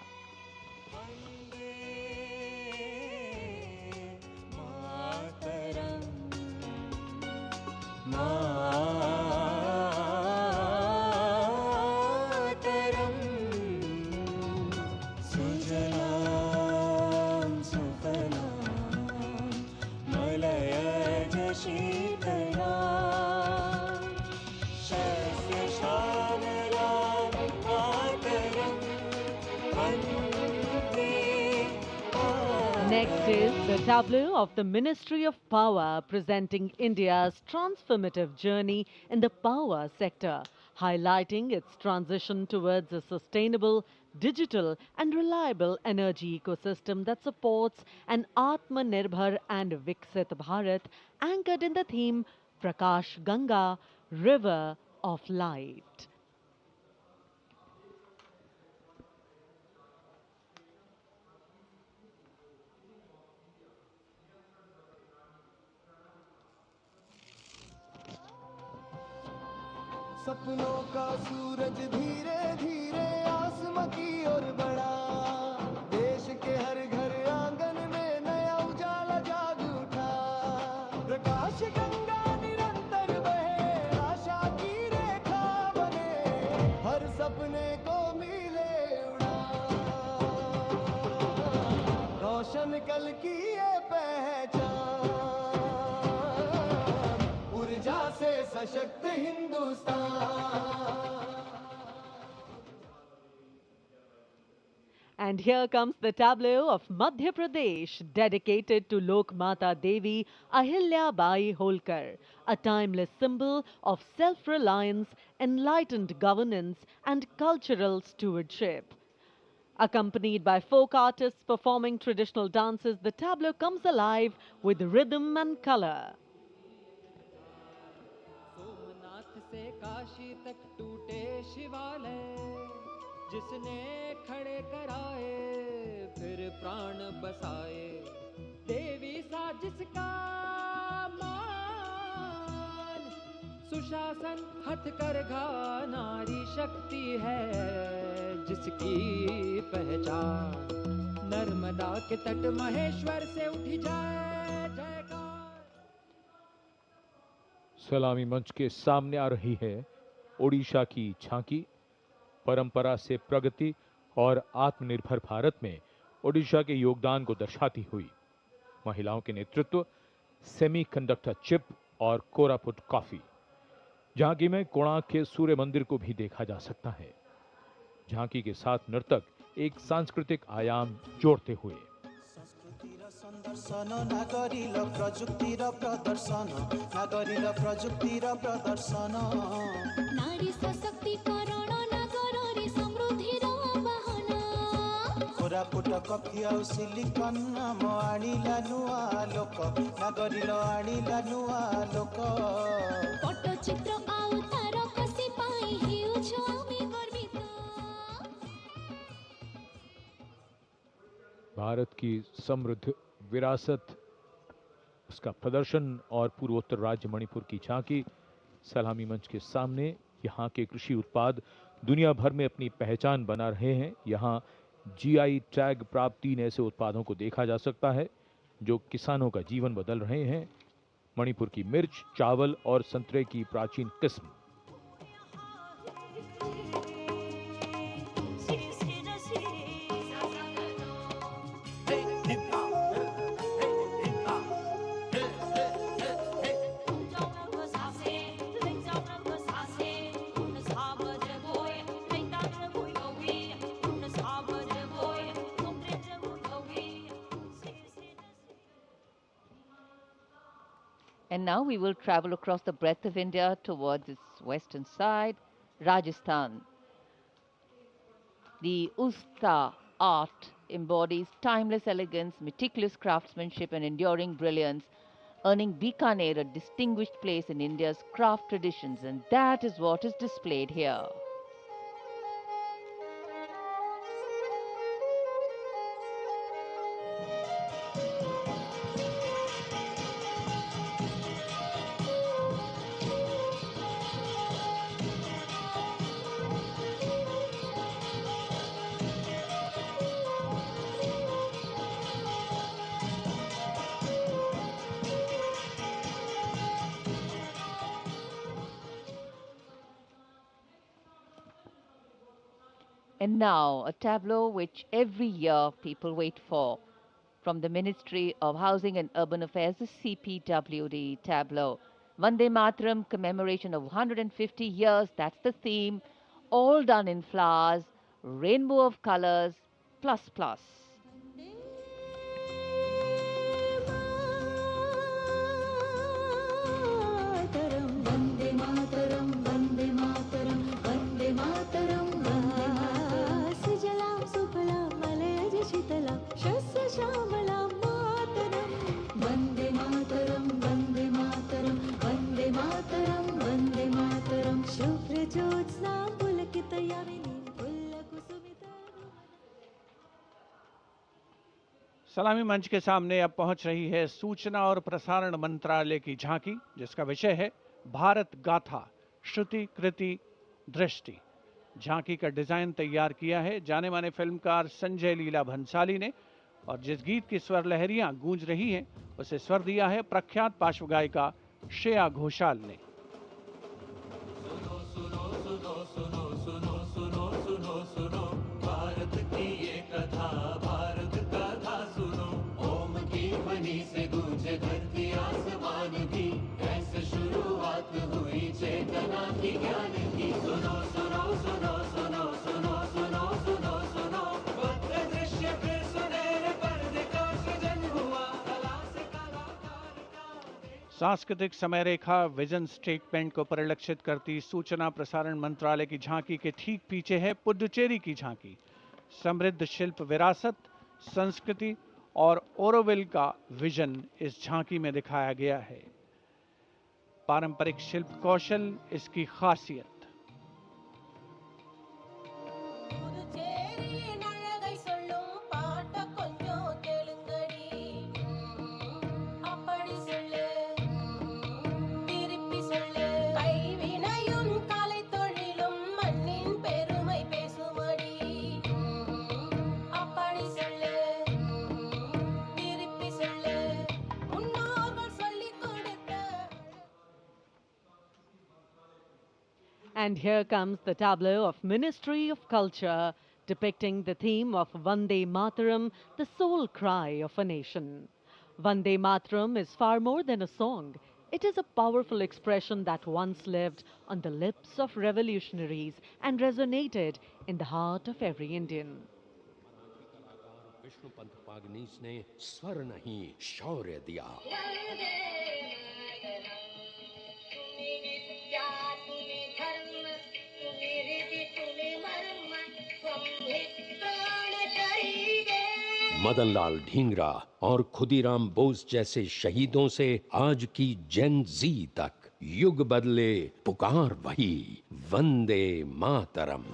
[SPEAKER 1] Next is the tableau of the Ministry of Power presenting India's transformative journey in the power sector, highlighting its transition towards a sustainable, digital and reliable energy ecosystem that supports an Atmanirbhar and Viksit Bharat anchored in the theme Prakash Ganga, River of Light.
[SPEAKER 12] सपनों का सूरज धीरे धीरे आसमां की ओर बढ़ा देश के हर घर आंगन में नया उजाला जाग उठा प्रकाश गंगा निरंतर बहे आशा की रेखा बने हर सपने को मिले उड़ा रोशन कल की ये पहचान ऊर्जा से सशक्त Hindustan.
[SPEAKER 1] And here comes the tableau of Madhya Pradesh, dedicated to Lok Mata Devi Ahilya Bai Holkar, a timeless symbol of self-reliance, enlightened governance and cultural stewardship. Accompanied by folk artists performing traditional dances, the tableau comes alive with rhythm and color.
[SPEAKER 14] से काशी तक टूटे शिवालय जिसने खड़े कराए फिर प्राण बसाए देवी सा जिसका मान सुशासन हथकरघा नारी शक्ति है जिसकी पहचान नर्मदा के तट महेश्वर से उठी जाए जयकार.
[SPEAKER 4] सलामी मंच के सामने आ रही है ओडिशा की झांकी. परंपरा से प्रगति और आत्मनिर्भर भारत में ओडिशा के योगदान को दर्शाती हुई महिलाओं के नेतृत्व, सेमीकंडक्टर चिप और कोरापुट कॉफी. झांकी में कोणार्क के सूर्य मंदिर को भी देखा जा सकता है. झांकी के साथ नर्तक एक सांस्कृतिक आयाम जोड़ते हुए
[SPEAKER 13] दर्शन नागरिल प्रजुक्तिर प्रदर्शन नागरिल प्रजुक्तिर प्रदर्शन
[SPEAKER 11] नारी सशक्तिकरण नागर रे समृद्धिर बहना
[SPEAKER 13] कोरापुट कफी आउ सिलिकन नाम आनिला नुआ लोक नागरिल आनिला नुआ लोक
[SPEAKER 11] पट्टचित्र आउ तार कसी पाई हेउछ आमी गर्वित
[SPEAKER 4] भारत की समृद्ध विरासत, उसका प्रदर्शन और पूर्वोत्तर राज्य मणिपुर की झांकी सलामी मंच के सामने। यहाँ के कृषि उत्पाद दुनिया भर में अपनी पहचान बना रहे हैं। यहाँ जीआई टैग प्राप्त 3 ऐसे उत्पादों को देखा जा सकता है जो किसानों का जीवन बदल रहे हैं। मणिपुर की मिर्च, चावल और संतरे की प्राचीन किस्म।
[SPEAKER 3] And now we will travel across the breadth of India towards its western side, Rajasthan. The Usta art embodies timeless elegance, meticulous craftsmanship and enduring brilliance, earning Bikaner a distinguished place in India's craft traditions, and that is what is displayed here. And now, a tableau which every year people wait for. From the Ministry of Housing and Urban Affairs, the CPWD tableau. Vande Mataram commemoration of 150 years, that's the theme. All done in flowers, rainbow of colors, plus plus.
[SPEAKER 2] सलामी मंच के सामने अब पहुंच रही है सूचना और प्रसारण मंत्रालय की झांकी, जिसका विषय है भारत गाथा श्रुति कृति दृष्टि। झांकी का डिजाइन तैयार किया है जाने माने फिल्मकार संजय लीला भंसाली ने, और जिस गीत की स्वर लहरियां गूंज रही हैं उसे स्वर दिया है प्रख्यात पार्श्व गायिका श्रेया घोषाल ने।
[SPEAKER 10] भारत की ये कथा, भारत कथा सुनो, ओम की ध्वनि से गूंजे धरती आसमान की, ऐसे शुरुआत हुई चेतना की ज्ञान की। सुनो सुनो सुनो सुनो सुनो सुनो सुनो सुनो, भव्य दृश्य फिर सुनहरे पर्दे का सृजन हुआ, कला से कलाकार का।
[SPEAKER 2] सांस्कृतिक समय रेखा विजन स्टेटमेंट को परिलक्षित करती सूचना प्रसारण मंत्रालय की झांकी के ठीक पीछे है पुडुचेरी की झांकी। समृद्ध शिल्प विरासत, संस्कृति और ओरोविल का विजन इस झांकी में दिखाया गया है। पारंपरिक शिल्प कौशल इसकी खासियत।
[SPEAKER 1] And here comes the tableau of Ministry of Culture, depicting the theme of Vande Mataram, the soul cry of a nation. Vande Mataram is far more than a song. It is a powerful expression that once lived on the lips of revolutionaries and resonated in the heart of every Indian.
[SPEAKER 15] Vishnupant Pagnis ने स्वर नहीं शौर्य दिया। मदनलाल ढींगरा और खुदीराम बोस जैसे शहीदों से आज की जेन जी तक युग बदले, पुकार वही Vande Mataram.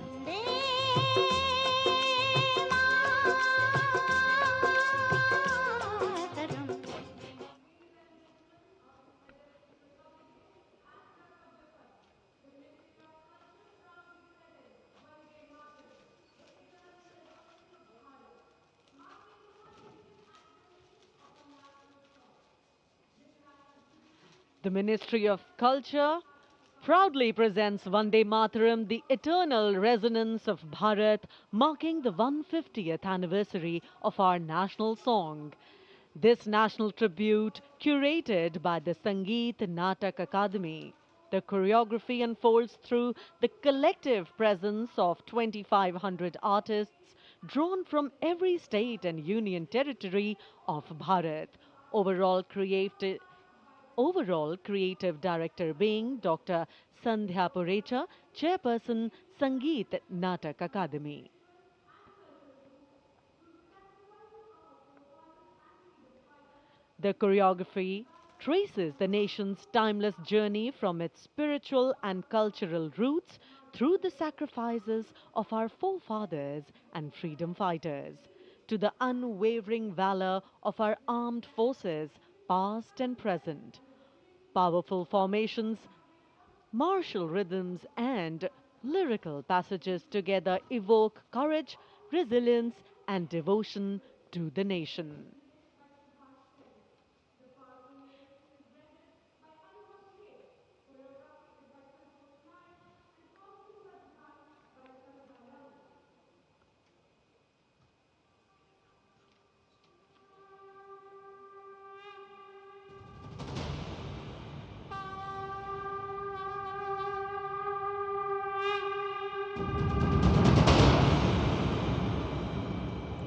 [SPEAKER 1] The Ministry of Culture proudly presents Vande Mataram, the eternal resonance of Bharat, marking the 150th anniversary of our national song. This national tribute, curated by the Sangeet Natak Akademi. The choreography unfolds through the collective presence of 2,500 artists drawn from every state and union territory of Bharat. Overall creative director being Dr. Sandhya Purecha, Chairperson, Sangeet Natak Akademi. The choreography traces the nation's timeless journey from its spiritual and cultural roots through the sacrifices of our forefathers and freedom fighters, to the unwavering valor of our armed forces, past and present. Powerful formations, martial rhythms, and lyrical passages together evoke courage, resilience, and devotion to the nation.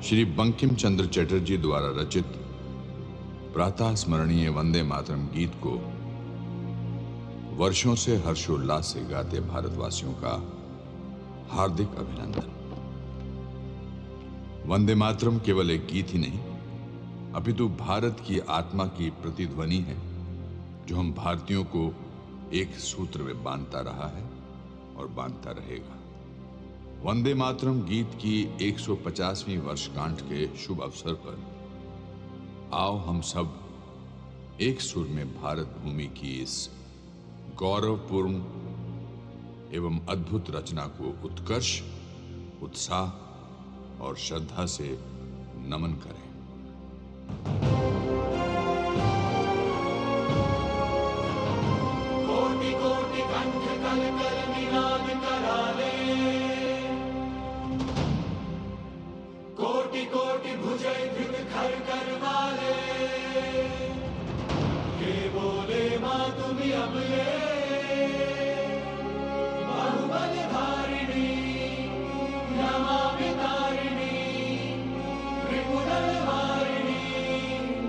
[SPEAKER 16] Shri Bankim Chandra Chatterjee द्वारा रचित प्रातः स्मरणीय वंदे मातरम गीत को वर्षों से हर्षोल्लास से गाते भारतवासियों का हार्दिक अभिनंदन। वंदे मातरम केवल एक गीत ही नहीं, अपितु भारत की आत्मा की प्रतिध्वनि है, जो हम भारतीयों को एक सूत्र में बांधता रहा है और बांधता रहेगा। वंदे मातरम गीत की 150वीं वर्षगांठ के शुभ अवसर पर आओ हम सब एक सुर में भारत भूमि की इस गौरवपूर्ण एवं अद्भुत रचना को उत्कर्ष, उत्साह और श्रद्धा से नमन करें।
[SPEAKER 10] कोटि कोटि कंठ कल कल निनाद कराले, कोटि कोटि भुजय धृत खर कर वाले, के बोले माँ तुम्ही अबले, बाहुबल धारिणी नमामि तारिणी, त्रिपुरल वारिणी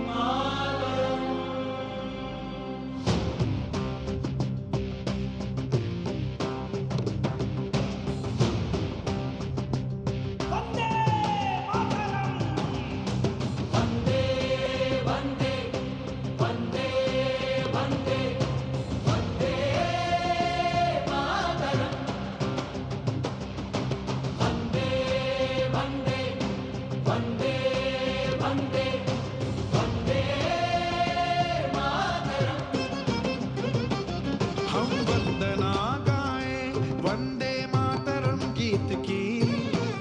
[SPEAKER 10] मातरम।
[SPEAKER 17] हम वंदना गाएं वंदे मातरम गीत की,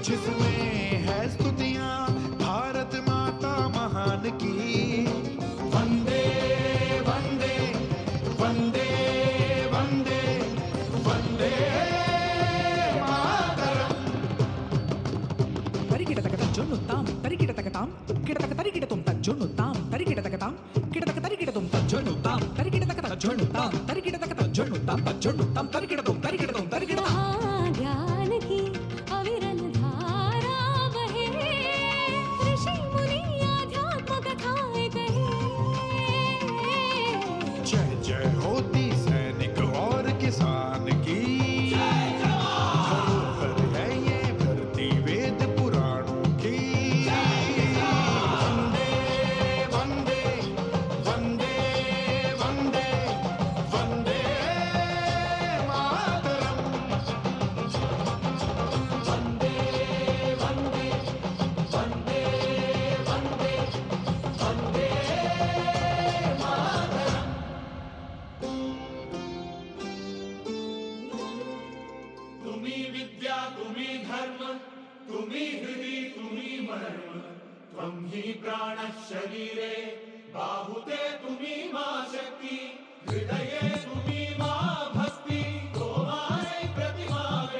[SPEAKER 17] जिसमें है स्तुतियां भारत माता महान की। वंदे वंदे वंदे वंदे वंदे मातरम।
[SPEAKER 14] తరిగిడతకతం జొన్నుతాం తరిగిడతకతాం కిడతక తరిగిడతుం తజ్జొన్నుతాం తరిగిడతకతాం కిడతక తరిగిడతుం తజ్జొన్నుతాం తరిగిడతకత జొన్నుతాం తరిగిడతకత జొన్నుతాం తజ్జొన్నుతాం తరిగిడతుం తరిగిడతుం తరిగిడతాం।
[SPEAKER 11] ज्ञान की अविरल धारा बहे, ऋषि मुनि आध्यात्म कथाएं कहे।
[SPEAKER 17] जय जय होती सैनिक और किसान की, धरोहर है ये धरती वेद पुराणों की। वंदे वंदे वंदे वंदे वंदे मातरम। वंदे वंदे वंदे वंदे वंदे मातरम। तुम्ही विद्या तुम्ही धर्म तुम्ही हृदि तुम्ही मर्म, त्वं हि प्राणः शरीरे बाहुते तुम्ही मा शक्ति,
[SPEAKER 10] हृदये तुम्ही